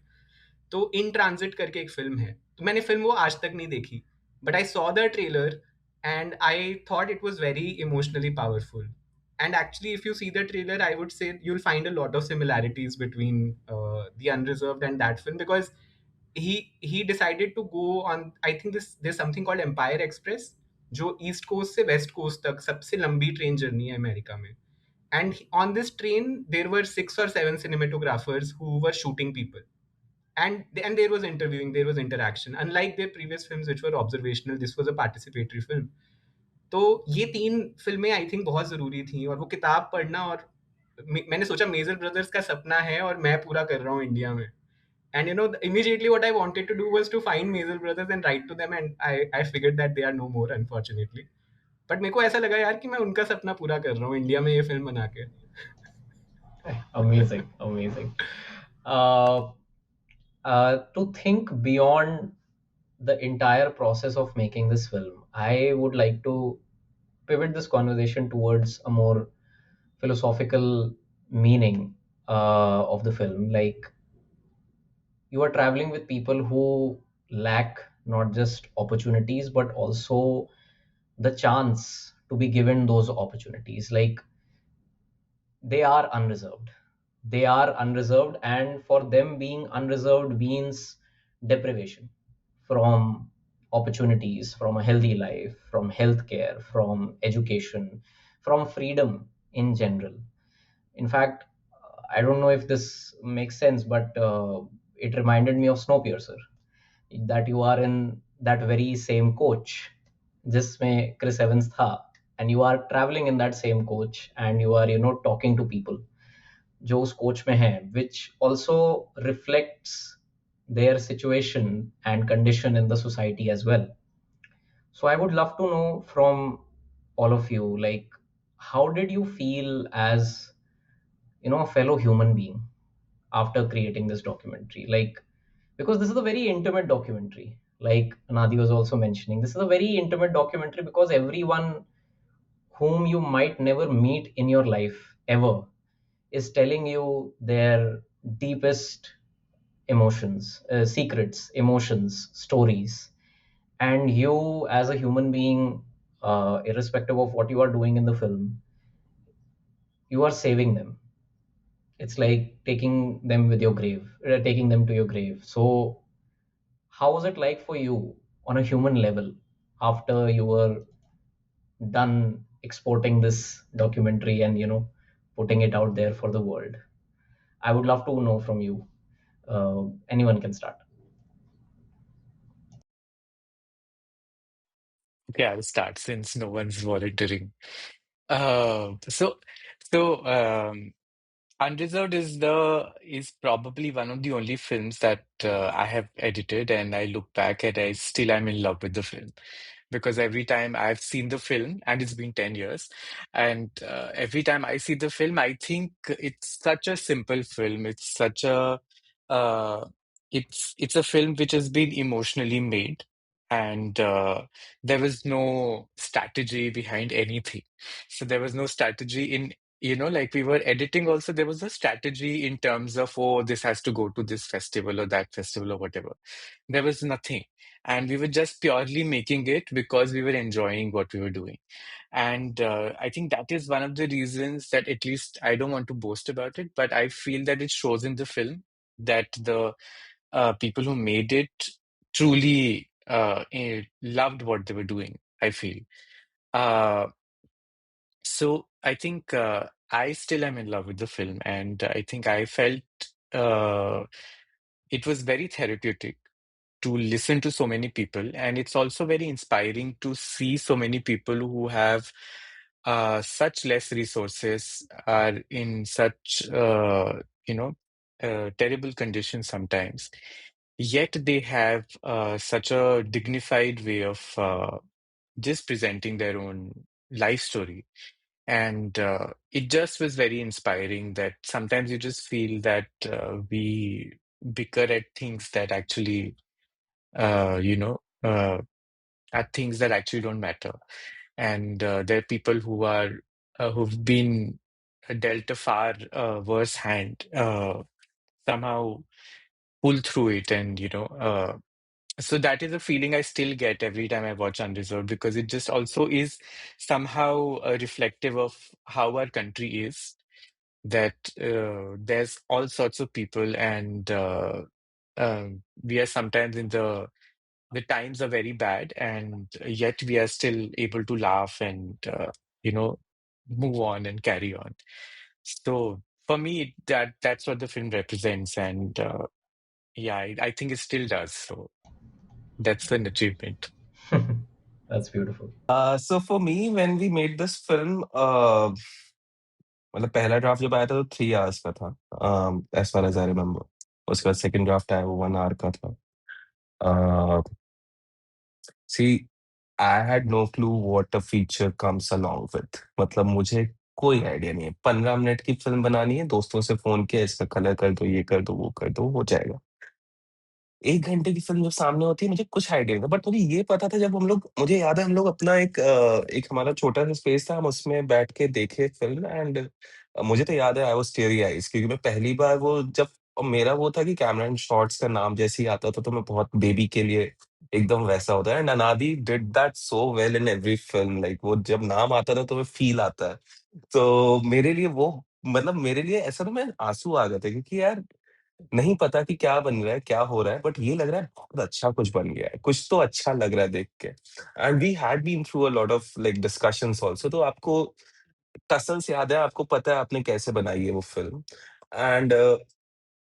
तो इन ट्रांजिट करके एक फिल्म है, तो मैंने फिल्म वो आज तक नहीं देखी, but I saw the trailer and I thought it was very emotionally powerful. And actually, if you see the trailer, I would say you'll find a lot of similarities between the Unreserved and that film, because he decided to go on, I think there's something called Empire Express, जो east coast से west coast तक सबसे लंबी train journey है America में। And on this train there were 6 or 7 cinematographers who were shooting people, and there was interviewing, there was interaction, unlike their previous films which were observational. This was a participatory film. तो ये 3 फिल्में I think बहुत जरूरी थी, और वो किताब पढ़ना, और मैंने सोचा मेजर ब्रदर्स का सपना है और मैं पूरा कर रहा हूँ इंडिया में। And you know, immediately what I wanted to do was to find Maisel brothers and write to them, and I figured that they are no more, unfortunately. But मेरे को ऐसा लगा यार कि मैं उनका सपना पूरा कर रहा हूँ इंडिया में ये फिल्म बना के। Amazing, amazing. Uh, to think beyond the entire process of making this film, I would like to pivot this conversation towards a more philosophical meaning of the film. Like, you are traveling with people who lack not just opportunities but also the chance to be given those opportunities. Like, they are unreserved. They are unreserved, and for them, being unreserved means deprivation from opportunities, from a healthy life, from healthcare, from education, from freedom in general. In fact, I don't know if this makes sense, but it reminded me of Snowpiercer, that you are in that very same coach जिसमें Chris Evans था, and you are traveling in that same coach, and you are talking to people जो उस coach में हैं, which also reflects their situation and condition in the society as well. So I would love to know from all of you, like, how did you feel as a fellow human being after creating this documentary? Like, because this is a very intimate documentary, like Anadi was also mentioning, this is a very intimate documentary because everyone whom you might never meet in your life ever is telling you their deepest emotions, secrets, emotions, stories. And you, as a human being, irrespective of what you are doing in the film, you are saving them. It's like taking them with your grave, taking them to your grave. So, how was it like for you on a human level after you were done exporting this documentary and putting it out there for the world? I would love to know from you. Anyone can start. Okay, I'll start since no one's volunteering. Uh, so, so Unreserved is probably one of the only films that I have edited, and I look back and I still am in love with the film. because every time I've seen the film, and it's been 10 years, and every time I see the film, I think it's such a simple film. It's such a uh, it's a film which has been emotionally made, and there was no strategy behind anything. So there was no strategy in, like we were editing also, there was no strategy in terms of, oh, this has to go to this festival or that festival or whatever. There was nothing. And we were just purely making it because we were enjoying what we were doing. And I think that is one of the reasons that, at least I don't want to boast about it, but I feel that it shows in the film that the people who made it truly loved what they were doing, I feel. Uh, so I think I still am in love with the film, and I think I felt uh, it was very therapeutic to listen to so many people, and it's also very inspiring to see so many people who have such less resources, are in such you know terrible conditions sometimes, yet they have such a dignified way of just presenting their own life story. And it just was very inspiring that sometimes you just feel that we bicker at things that actually, uh, you know, uh, at things that actually don't matter. And there are people who've been dealt a far worse hand, somehow pull through it, and so that is a feeling I still get every time I watch Unreserved, because it just also is somehow reflective of how our country is. That there's all sorts of people, and we are sometimes in the times are very bad, and yet we are still able to laugh and you know move on and carry on. So for me, that's what the film represents, and yeah, I think it still does. So that's an achievement. That's beautiful. So for me, when we made this film, मतलब पहला draft जब आया था तो 3 hours का था, as far as I remember. उसके बाद सेकंड ड्राफ्ट आया वो 1 hour का था. Uh, See, I had no clue what a feature comes along with. मतलब मुझे कोई आइडिया नहीं है. 15 मिनट की फिल्म बनानी है, दोस्तों से फोन किया, इसका कलर कर दो, ये कर दो, वो कर दो, हो जाएगा. 1 घंटे की फ़िल्म जब सामने होती है, मुझे कुछ आइडिया नहीं था, बट मुझे ये पता था, जब हम लोग, मुझे याद है हम लोग अपना एक हमारा छोटा-सा स्पेस था, हम उसमें बैठ के देखे फ़िल्म, एंड मुझे तो याद है आई वाज़ टियरी आईज़, क्योंकि मैं पहली बार वो जब, मेरा वो था कि कैमरा एंड शॉट्स का नाम जैसे ही आता था, तो मैं बहुत बेबी के लिए एकदम वैसा होता है, एंड अनादि did that so well in every film, like वो जब नाम आता था, तो वो फ़ील आता है. तो मेरे लिए वो, मतलब मेरे लिए ऐसा, तो मैं आँसू आ गए थे, क्योंकि यार नहीं पता कि क्या बन रहा है, क्या हो रहा है, बट ये लग रहा है बहुत अच्छा कुछ बन गया है। कुछ तो अच्छा लग रहा है देख के। And we had been through a lot of like discussions also, तो आपको टसल्स याद है, आपको पता है आपने कैसे बनाई है वो film. And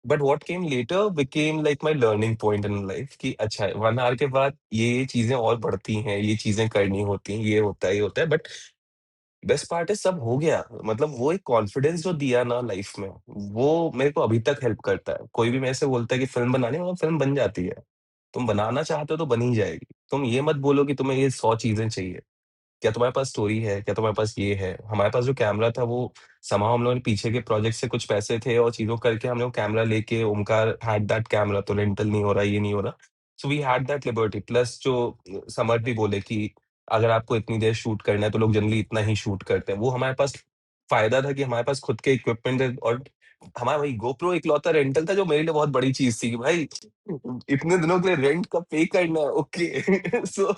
but what came later became like my learning point in life, कि अच्छा 1 आवर के बाद ये चीज़ें और बढ़ती हैं, ये चीज़ें करनी होती हैं, ये होता है, ये होता है, बट बेस्ट पार्ट है सब हो गया। मतलब वो एक कॉन्फिडेंस जो दिया ना लाइफ में, वो मेरे को अभी तक हेल्प करता है। कोई भी मेरे से बोलता है कि फ़िल्म बनानी है, वो फ़िल्म बन जाती है। तुम बनाना चाहते हो तो बन ही जाएगी। तुम ये मत बोलो कि तुम्हें ये 100 चीज़ें चाहिए। क्या तुम्हारे पास स्टोरी है? क्या तुम्हारे पास ये है? हमारे पास जो कैमरा था वो समहाउ हम लोगों ने पीछे के प्रोजेक्ट से कुछ पैसे थे और चीज़ों करके हम लोग कैमरा लेके, ओमकार हैड दैट कैमरा, तो रेंटल नहीं हो रहा, ये नहीं हो रहा। So we had that liberty, plus जो समर्थ भी बोले कि अगर आपको इतनी देर शूट करना है तो लोग जनरली इतना ही शूट करते हैं। वो हमारे पास फ़ायदा था कि हमारे पास खुद के इक्विपमेंट है, और हमारा वही गोप्रो इकलौता रेंटल था, जो मेरे लिए बहुत बड़ी चीज़ थी कि भाई इतने दिनों के लिए रेंट का पे करना है, okay. So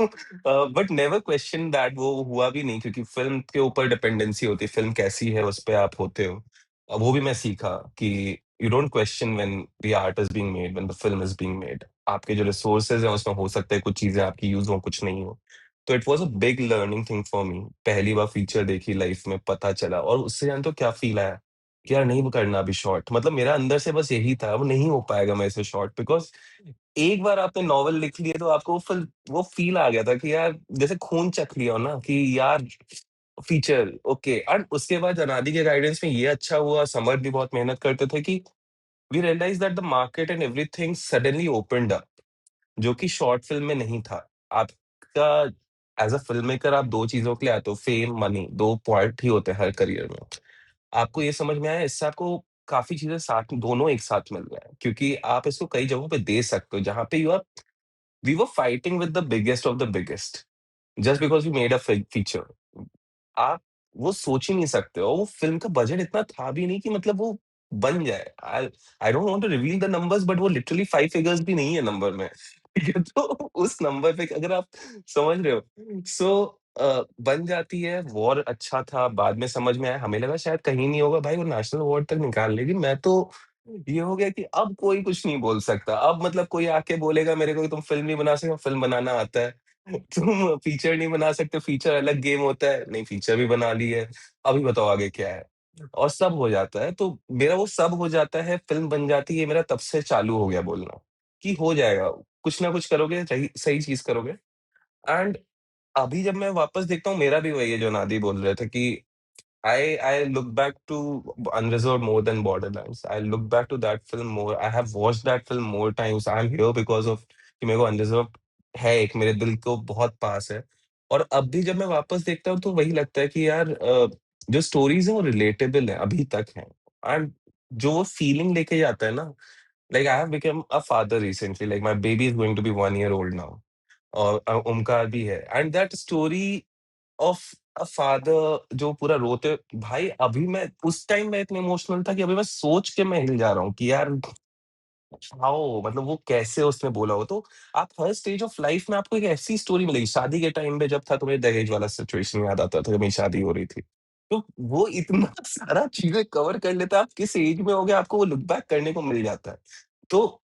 but never question that, वो हुआ भी नहीं, क्योंकि फिल्म के ऊपर डिपेंडेंसी होती है, फिल्म कैसी है उस पे आप होते हो. वो भी मैं सीखा कि you don't question when the art is being made, when the film is being made. आपके जो रिसोर्सेज हैं उसमें हो सकता है कुछ चीजें आपकी यूज हो, कुछ नहीं हो. तो it was a big learning thing for me. पहली बार फीचर देखी लाइफ में, पता चला, और उससे जान तो क्या फील आया कि यार नहीं वो करना अभी शॉर्ट. मतलब मेरा अंदर से बस यही था, वो नहीं हो पाएगा मेरे से शॉर्ट, बिकॉज एक बार आपने नॉवेल लिख लिया तो आपको फिर वो फील आ गया था कि यार जैसे खून चख लिया हो ना, कि यार फीचर ओके. एंड उसके बाद अनादि के गाइडेंस में ये अच्छा हुआ, समर्थ भी बहुत मेहनत करते थे, कि we realise that the market and everything suddenly opened up, जो कि शॉर्ट फिल्म में नहीं था. आपका एज अ फिल्म मेकर आप दो चीजों के लिए आते हो, फेम मनी, दो पॉइंट ही होते हैं हर करियर में। आपको ये समझ में आया, इससे आपको काफी चीजें साथ दोनों एक साथ मिल रहा है, क्योंकि आप इसको कई जगहों पे दे सकते हो जहां पे you are, we were fighting with the biggest of the biggest just because we made a feature. आप वो सोच ही नहीं सकते हो, वो फ़िल्म का बजट इतना था भी नहीं कि मतलब वो बन जाए। I I don't want to reveal the numbers, but वो लिटरली 5 फिगर्स भी नहीं है नंबर में। ठीक है? तो उस नंबर पे अगर आप समझ रहे हो, बन जाती है। वॉर अच्छा था, बाद में समझ में आया, हमें लगा शायद कहीं नहीं होगा, भाई वो नेशनल अवार्ड तक निकाल लेगी। मैं तो ये हो गया कि अब कोई कुछ नहीं बोल सकता। अब मतलब कोई आके बोलेगा मेरे को कि तुम फ़िल्म नहीं बना सकते, फ़िल्म बनाना आता है। तुम फीचर नहीं बना सकते, फीचर अलग गेम होता है। नहीं, फीचर भी बना ली है, अभी बताओ आगे क्या है? और सब हो जाता है। तो मेरा वो सब हो जाता है, फ़िल्म बन जाती है, मेरा तब से चालू हो गया बोलना, कि हो जाएगा, कुछ ना कुछ करोगे, सही सही चीज़ करोगे। एंड अभी जब मैं वापस देखता हूँ, मेरा भी वही है जो नादी बोल रहे थे कि I look back to Unreserved more than Borderlands. I look back to that film more. I have watched that film more times. I'm here because of कि मेरे को Unreserved है, एक मेरे दिल को बहुत पास है। और अब भी जब मैं वापस देखता हूँ तो वही लगता है कि यार जो स्टोरीज़ हैं वो रिलेटेबल हैं, अभी तक हैं। एंड जो वो फीलिंग लेके जाता है ना, like I have become a father recently, like my baby is going to be 1 year old now, और ओमकार भी है। And that story of a father जो पूरा रोते, भाई अभी मैं उस टाइम में इतना इमोशनल था कि अभी मैं सोच के मैं हिल जा रहा हूँ कि यार हाउ, मतलब वो कैसे उसने बोला हो। तो आप हर स्टेज ऑफ लाइफ में आपको एक ऐसी स्टोरी मिलेगी। शादी के टाइम पे जब था, तुम्हें दहेज वाला सिचुएशन याद आता था जब मेरी शादी हो रही थी, तो वो इतना सारा चीजें कवर कर लेता है। आप किस एज में हो गए, आपको वो लुक बैक करने को मिल जाता है। तो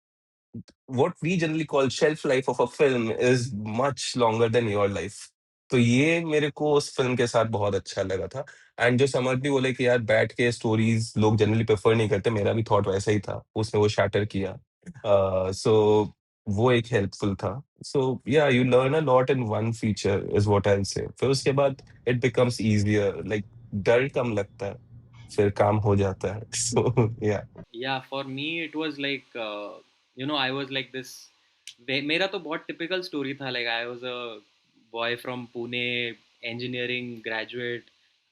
what we generally call shelf life of a film is much longer than your life. तो ये मेरे को उस फ़िल्म के साथ बहुत अच्छा लगा था। एंड जो समर्थ भी बोले कि यार बैठ के स्टोरीज़ लोग जनरली प्रेफ़र नहीं करते, मेरा भी थॉट वैसा ही था। उसने वो शैटर किया। सो वो एक हेल्पफुल था। सो या you learn a lot in one feature is what I will say. फिर उसके बाद इट बिकम्स ईज़ियर, लाइक डर कम लगता है, फिर काम हो जाता है। सो या। Yeah, for me it was like I was like this. मेरा तो बहुत typical story था. Like I was a boy from Pune, engineering graduate.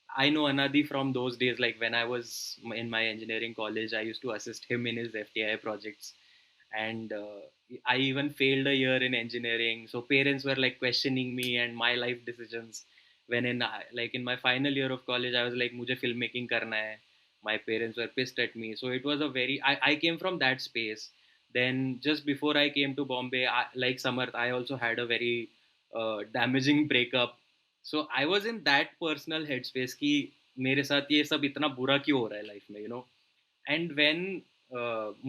I know Anadi from those days. Like when I was in my engineering college, I used to assist him in his FTI projects, and I even failed a year in engineering. So parents were like questioning me and my life decisions. When in my final year of college, I was like, "मुझे filmmaking करना है." My parents were pissed at me. So it was a very I came from that space. Then just before I came to Bombay, like Samarth, I also had a very damaging breakup. So I was in that personal headspace कि मेरे साथ ये सब इतना बुरा क्यों हो रहा है लाइफ में, and when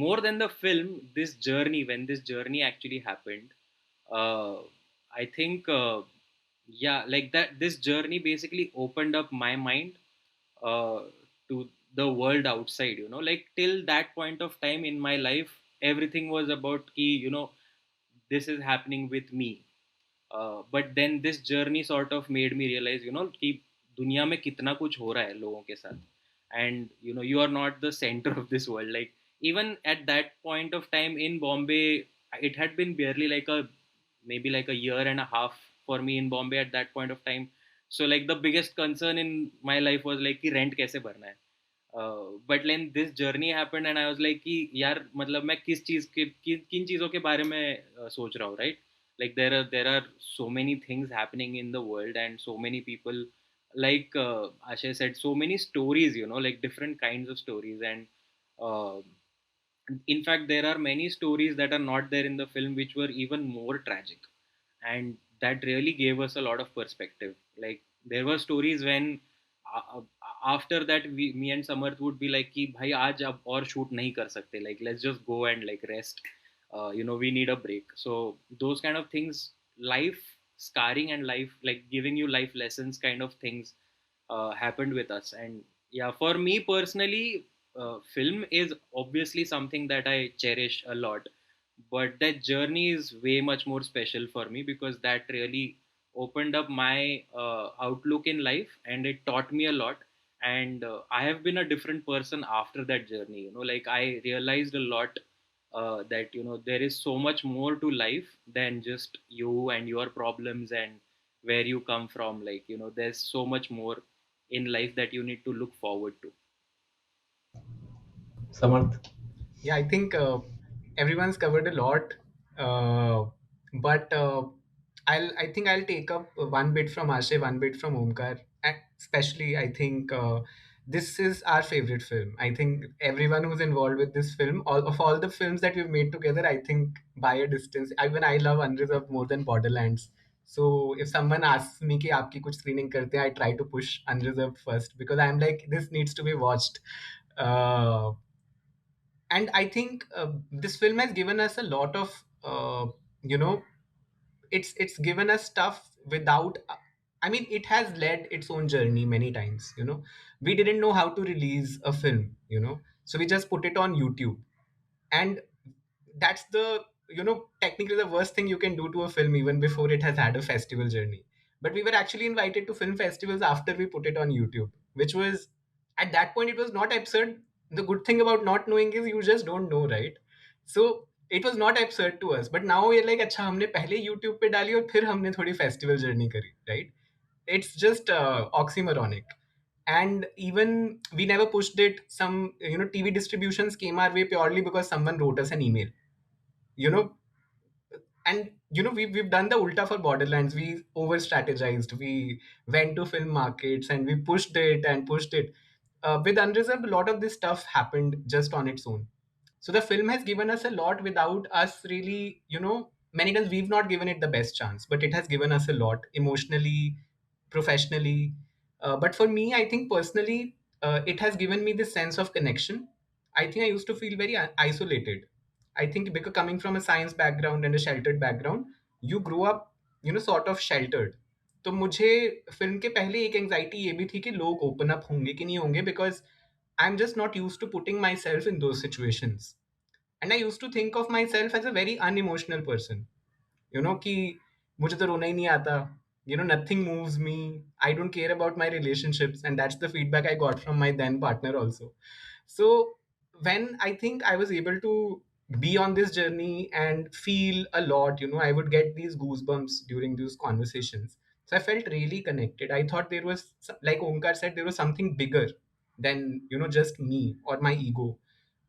more than the film, when this journey actually happened, uh, I think yeah, like that, this journey basically opened up my mind uh, to the world outside. Like till that point of time in my life, everything was about ki, this is happening with me. But then this journey sort of made me realize, कि दुनिया में कितना कुछ हो रहा है लोगों के साथ, and you are not the center of this world. Like even at that point of time in Bombay, it had been barely like a maybe like a year and a half for me in Bombay at that point of time. So like the biggest concern in my life was like कि rent कैसे भरना है. But lane this journey happened and I was like कि यार मतलब मैं किस चीज़ के किन चीज़ों के बारे में सोच रहा हूँ, right? Like there are so many things happening in the world, and so many people, like Ashay said, so many stories, like different kinds of stories. And uh, in fact there are many stories that are not there in the film which were even more tragic, and that really gave us a lot of perspective. Like there were stories when uh, after that me and Samarth would be like कि भाई आज अब और shoot नहीं कर सकते, like let's just go and like rest. We need a break. So those kind of things, life scarring and life like giving you life lessons kind of things happened with us. And yeah, for me personally, film is obviously something that I cherish a lot, but that journey is way much more special for me because that really opened up my outlook in life, and it taught me a lot. And I have been a different person after that journey. Like I realized a lot that there is so much more to life than just you and your problems and where you come from. Like, there's so much more in life that you need to look forward to. Samarth. Yeah, I think everyone's covered a lot, but I think I'll take up one bit from Ashay, one bit from Omkar. And especially, I think this is our favorite film. I think everyone who's involved with this film, all the films that we've made together, I think by a distance, I love Unreserved more than Borderlands. So if someone asks me कि आपकी कुछ screening करते हैं, I try to push Unreserved first because I'm like this needs to be watched. And I think this film has given us a lot of you know it's given us stuff without I mean it has led its own journey many times. We didn't know how to release a film, so we just put it on YouTube. And that's the technically the worst thing you can do to a film even before it has had a festival journey. But we were actually invited to film festivals after we put it on YouTube, which was, at that point, it was not absurd. The good thing about not knowing is you just don't know, right? So it was not absurd to us, but now we're like, अच्छा हमने पहले YouTube पे डाली और फिर हमने थोड़ी festival journey करी, right? It's just oxymoronic. And even we never pushed it. Some TV distributions came our way purely because someone wrote us an email, you know and we've done the ulta for Borderlands. We over strategized, we went to film markets and we pushed it and pushed it. With Unreserved, a lot of this stuff happened just on its own. So the film has given us a lot without us really, many times we've not given it the best chance, but it has given us a lot emotionally, professionally. But for me, I think personally, it has given me this sense of connection. I think I used to feel very isolated. I think because coming from a science background and a sheltered background, you grow up, sort of sheltered. तो मुझे film के पहले एक anxiety ये भी थी कि लोग ओपन अप होंगे कि नहीं होंगे, because I am just not use to putting myself in those situations. And I use to think of myself as a very unemotional person, कि मुझे तो रोना ही नहीं आता. Nothing moves me. I don't care about my relationships, and that's the feedback I got from my then partner also. So when I think I was able to be on this journey and feel a lot, I would get these goosebumps during those conversations. So I felt really connected. I thought there was, like Omkar said, there was something bigger than just me or my ego.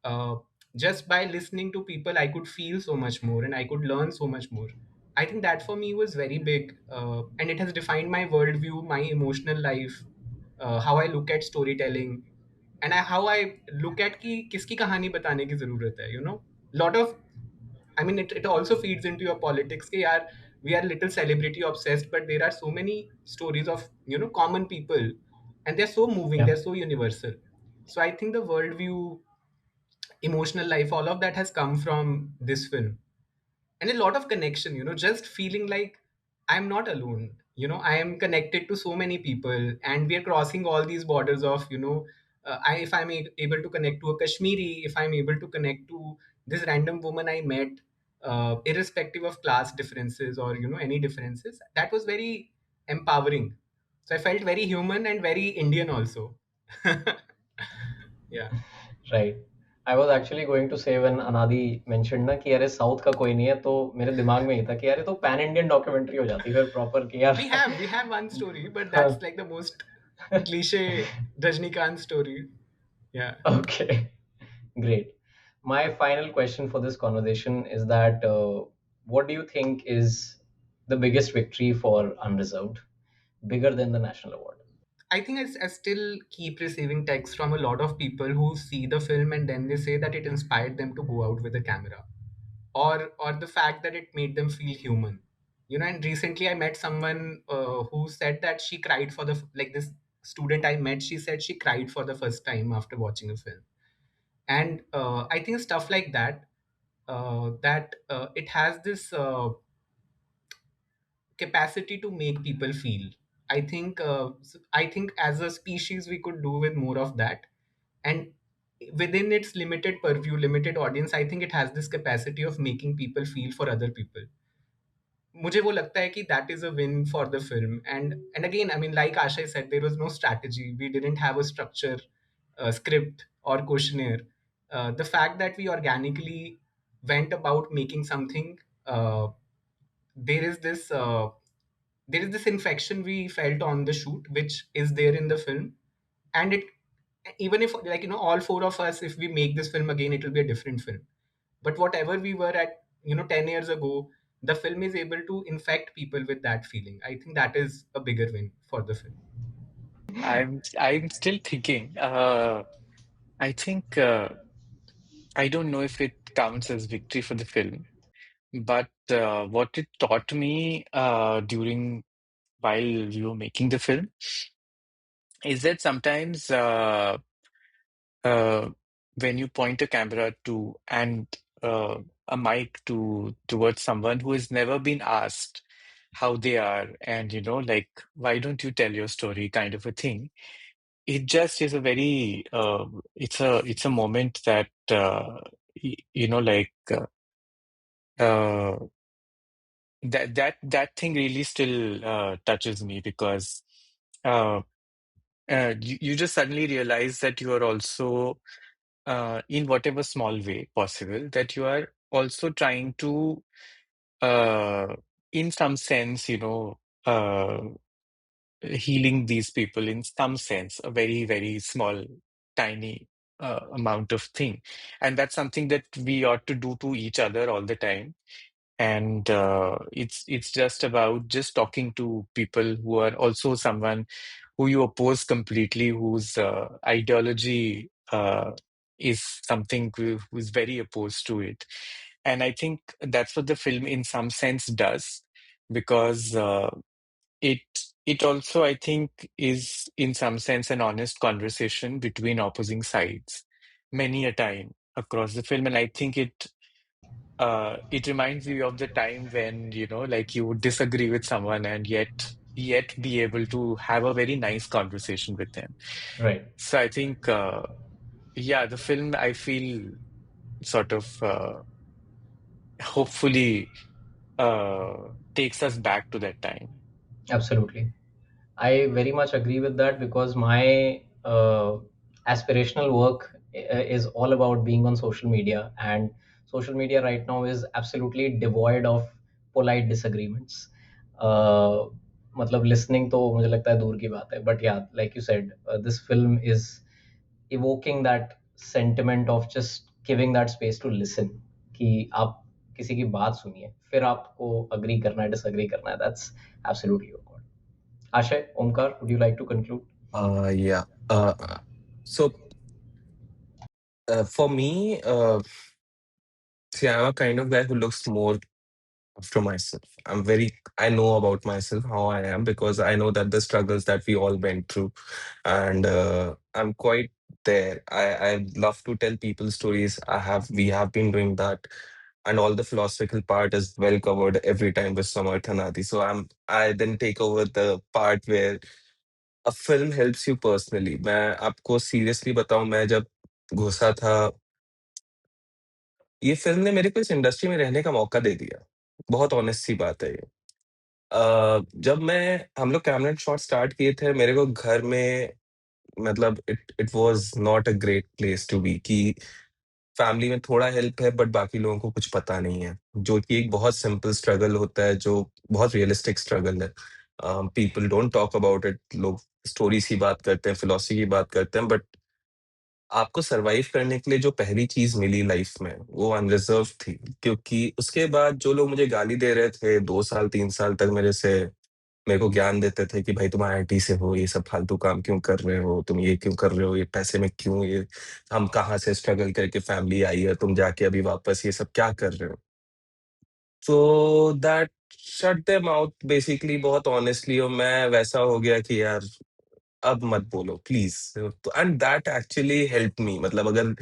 uh, just by listening to people, I could feel so much more and I could learn so much more. I think that for me was very big, and it has defined my worldview, my emotional life, how I look at storytelling, and how I look at कि किसकी कहानी बताने की जरूरत है. Lot of, I mean, it also feeds into your politics. कि यार, we are little celebrity obsessed, but there are so many stories of common people, and they're so moving, Yeah. they're so universal. So I think the worldview, emotional life, all of that has come from this film. And a lot of connection, just feeling like I'm not alone. I am connected to so many people, and we are crossing all these borders of, if I'm able to connect to a Kashmiri, if I'm able to connect to this random woman I met, irrespective of class differences or any differences, that was very empowering. So I felt very human and very Indian also. Yeah. Right. I was actually going to say when Anadi mentioned ना कि यार south का कोई नहीं है, तो मेरे दिमाग में ही था कि यार ये तो पैन इंडियन डॉक्यूमेंट्री हो जाती फिर प्रॉपर कि यार. We have one story, but that's like the most cliche Rajnikant story. Yeah. Okay, great. My final question for this conversation is that what do you think is the biggest victory for Unreserved, bigger than the national award? I think I still keep receiving texts from a lot of people who see the film and then they say that it inspired them to go out with a camera, or the fact that it made them feel human. And recently I met someone who said that she cried for like this student I met. She said she cried for the first time after watching a film. And I think stuff like that, that it has this capacity to make people feel. I think as a species we could do with more of that. And within its limited purview, limited audience, I think it has this capacity of making people feel for other people. मुझे वो लगता है कि that is a win for the film. And again, I mean, like Ashay said, there was no strategy. We didn't have a structure, script or questionnaire. The fact that we organically went about making something, there is this there is this infection we felt on the shoot, which is there in the film. And it, even if, like, all four of us, if we make this film again, it will be a different film. But whatever we were at, 10 years ago, the film is able to infect people with that feeling. I think that is a bigger win for the film. I'm still thinking. I think I don't know if it counts as victory for the film, but what it taught me during while we were making the film is that sometimes uh, when you point a camera to and a mic towards someone who has never been asked how they are, and like, why don't you tell your story, kind of a thing. It just is a very it's a moment that like uh, that thing really still touches me because uh, you just suddenly realize that you are also in whatever small way possible, that you are also trying to uh, in some sense, healing these people in some sense, a very, very small, tiny amount of thing. And that's something that we ought to do to each other all the time. And it's just about just talking to people who are also someone who you oppose completely, whose ideology is something who's very opposed to it. And I think that's what the film in some sense does, because it it also, I think, is in some sense an honest conversation between opposing sides many a time across the film. And I think it reminds you of the time when, like, you would disagree with someone and yet be able to have a very nice conversation with them. Right. So I think yeah, the film, I feel, sort of hopefully takes us back to that time. Absolutely. I very much agree with that because my aspirational work is all about being on social media, and social media right now is absolutely devoid of polite disagreements. Uh, मतलब listening तो मुझे लगता है दूर की बात है, but yeah, like you said, this film is evoking that sentiment of just giving that space to listen, कि आप किसी की बात सुनिए, फिर आपको agree करना है, disagree करना है. That's absolutely your call. Ashay, Omkar, would you like to conclude? Yeah. So for me, see, I'm a kind of guy who looks more after myself. I know about myself, how I am, because I know that the struggles that we all went through, and I'm quite there. I love to tell people stories. We have been doing that, and all the philosophical part is well covered every time with Samarth and Anadi. So I then take over the part where a film helps you personally. मैं आपको seriously बताऊं, मैं जब घुसा था, ये film ने मेरे को इस इंडस्ट्री में रहने का मौका दे दिया। बहुत ऑनेस्ट सी बात है ये। जब हम लोग कैमरा शॉट स्टार्ट किए थे, मेरे को घर में, मतलब it it was not a great place to be, कि फैमिली में थोड़ा हेल्प है बट बाकी लोगों को कुछ पता नहीं है। जो कि एक बहुत सिंपल स्ट्रगल होता है, जो बहुत रियलिस्टिक स्ट्रगल है। People don't talk about it. लोग स्टोरीज़ की बात करते हैं, फिलॉसफी की बात करते हैं, बट आपको सर्वाइव करने के लिए जो पहली चीज़ मिली लाइफ में, वो अनरिज़र्व्ड थी। क्योंकि उसके बाद जो लोग मुझे गाली दे रहे थे 2 साल, 3 साल तक मेरे को ज्ञान देते थे कि भाई तुम आईआईटी से हो, ये सब फालतू काम क्यों कर रहे हो? तुम ये क्यों कर रहे हो? ये पैसे में क्यों ये हम कहाँ से स्ट्रगल करके फैमिली आई है, तुम जाके अभी वापस ये सब क्या कर रहे हो? तो that shut them out basically, बहुत ऑनेस्टली। और मैं वैसा हो गया कि यार अब मत बोलो प्लीज़। तो and that actually helped me. मतलब अगर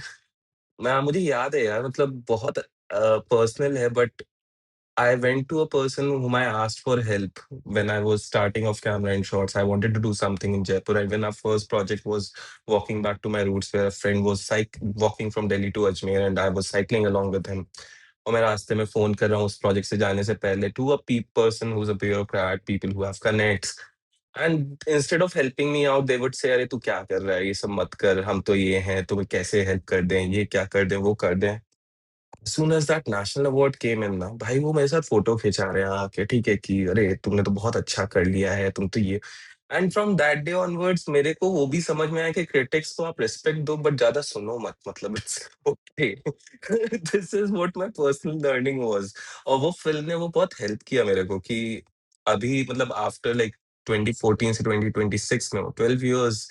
मैं मुझे याद है यार, मतलब बहुत पर्सनल है, but I went to a person whom I asked for help when I was starting off camera and shots. I wanted to do something in Jaipur, and when our first project was walking back to my roots, where a friend was walking from Delhi to Ajmer, and I was cycling along with him. और मैं रास्ते में phone कर रहा हूँ उस project से जाने से पहले to a person who's a bureaucrat, people who have connects, and instead of helping me out, they would say, अरे तू क्या कर रहा है, ये सब मत कर, हम तो ये हैं, तुम्हें कैसे हेल्प कर दें, ये क्या कर दें, वो कर दें। soon as that national award came in ना भाई वो मेरे साथ फोटो खिंचा रहे हैं आके ठीक है कि अरे तुमने तो बहुत अच्छा कर लिया है तुम तो ये and from that day onwards मेरे को वो भी समझ में आया कि क्रिटिक्स को आप रिस्पेक्ट दो बट ज्यादा सुनो मत मतलब it's okay this is what my personal learning was और वो फिल्म ने वो बहुत हेल्प किया मेरे को कि अभी मतलब आफ्टर लाइक 2014 से 2026 में 12 years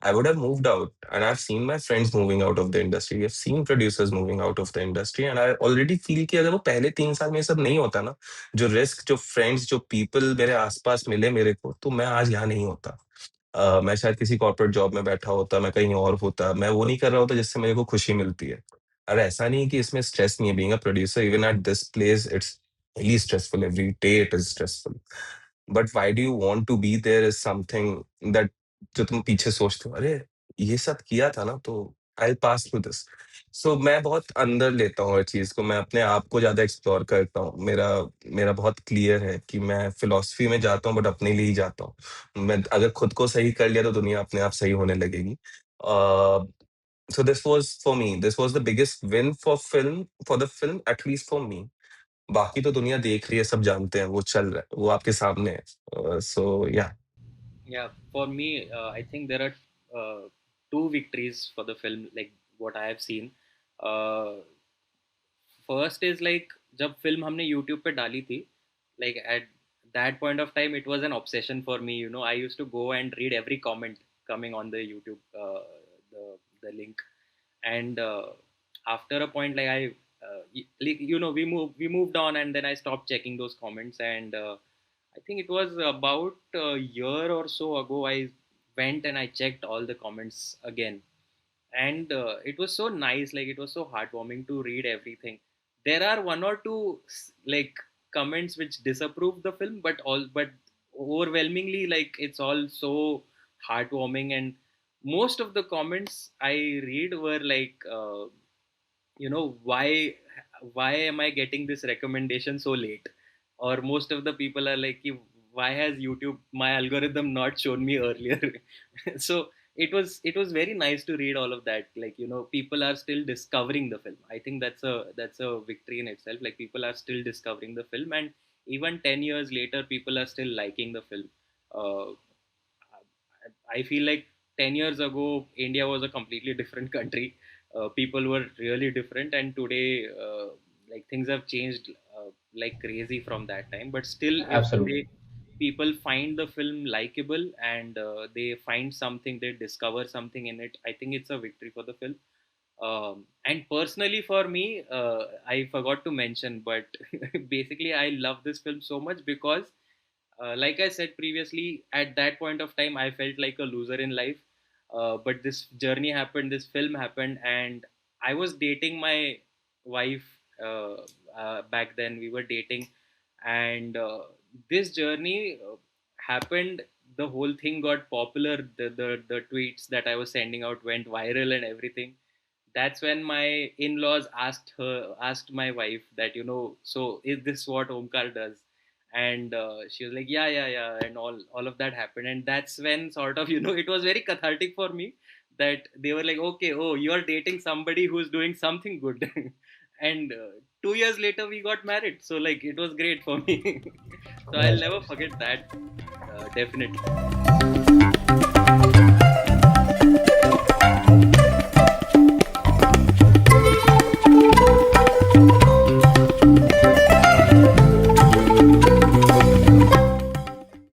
I would have moved out, and I've seen my friends moving out of the industry. I've seen producers moving out of the industry, and I already feel कि अगर वो पहले 3 साल में ये सब नहीं होता ना, जो रिस्क, जो फ्रेंड्स, जो पीपल मेरे आसपास मिले मेरे को, तो मैं आज यहाँ नहीं होता। मैं शायद किसी कॉर्पोरेट जॉब में बैठा होता, मैं कहीं और होता, मैं वो नहीं कर रहा होता जिससे मेरे को खुशी मिलती है। और ऐसा नहीं है कि इसमें स्ट्रेस नहीं है, being a producer, even at this place, it's really stressful. Every day it is stressful. But why do you want to be there is something that जो तुम पीछे सोचते हो अरे ये सब किया था ना तो आई पास थ्रू दिस सो मैं बहुत अंदर लेता हूँ हर चीज को मैं अपने आप को ज्यादा एक्सप्लोर करता हूँ मेरा मेरा बहुत क्लियर है कि मैं फिलोसफी में जाता हूँ बट अपने लिए ही जाता हूँ मैं अगर खुद को सही कर लिया तो दुनिया अपने आप सही होने लगेगी so this was for me this was the biggest win for the film at least for me बाकी तो दुनिया देख रही है सब जानते हैं वो चल रहा है वो आपके सामने है सो या Yeah, for me, I think there are two victories for the film, like what I have seen. First is like जब film हमने YouTube पे डाली थी, like at that point of time it was an obsession for me. I used to go and read every comment coming on the YouTube, the link, and after a point like we moved on, and then I stopped checking those comments, and I think it was about a year or so ago I went and I checked all the comments again, and it was so nice, like it was so heartwarming to read everything. There are one or two like comments which disapprove the film, but overwhelmingly like it's all so heartwarming, and most of the comments I read were like why am I getting this recommendation so late, or most of the people are like why has YouTube, my algorithm, not shown me earlier? So it was very nice to read all of that, like people are still discovering the film. I think that's a victory in itself, like people are still discovering the film, and even 10 years later people are still liking the film. uh, I feel like 10 years ago, India was a completely different country. People were really different, and today, like things have changed like crazy from that time. But still, if Absolutely. today people find the film likable and they find something, they discover something in it, I think it's a victory for the film. And personally, for me, I forgot to mention, but basically, I love this film so much because like I said previously, at that point of time, I felt like a loser in life. But this journey happened, this film happened, and I was dating my wife back then. We were dating, and this journey happened. The whole thing got popular. The tweets that I was sending out went viral and everything. That's when my in-laws asked my wife that so is this what Omkar does, and she was like yeah, and all of that happened, and that's when sort of it was very cathartic for me that they were like, okay, oh, you're dating somebody who's doing something good. And 2 years later we got married, so like it was great for me. So I'll Nice. never forget that, definitely.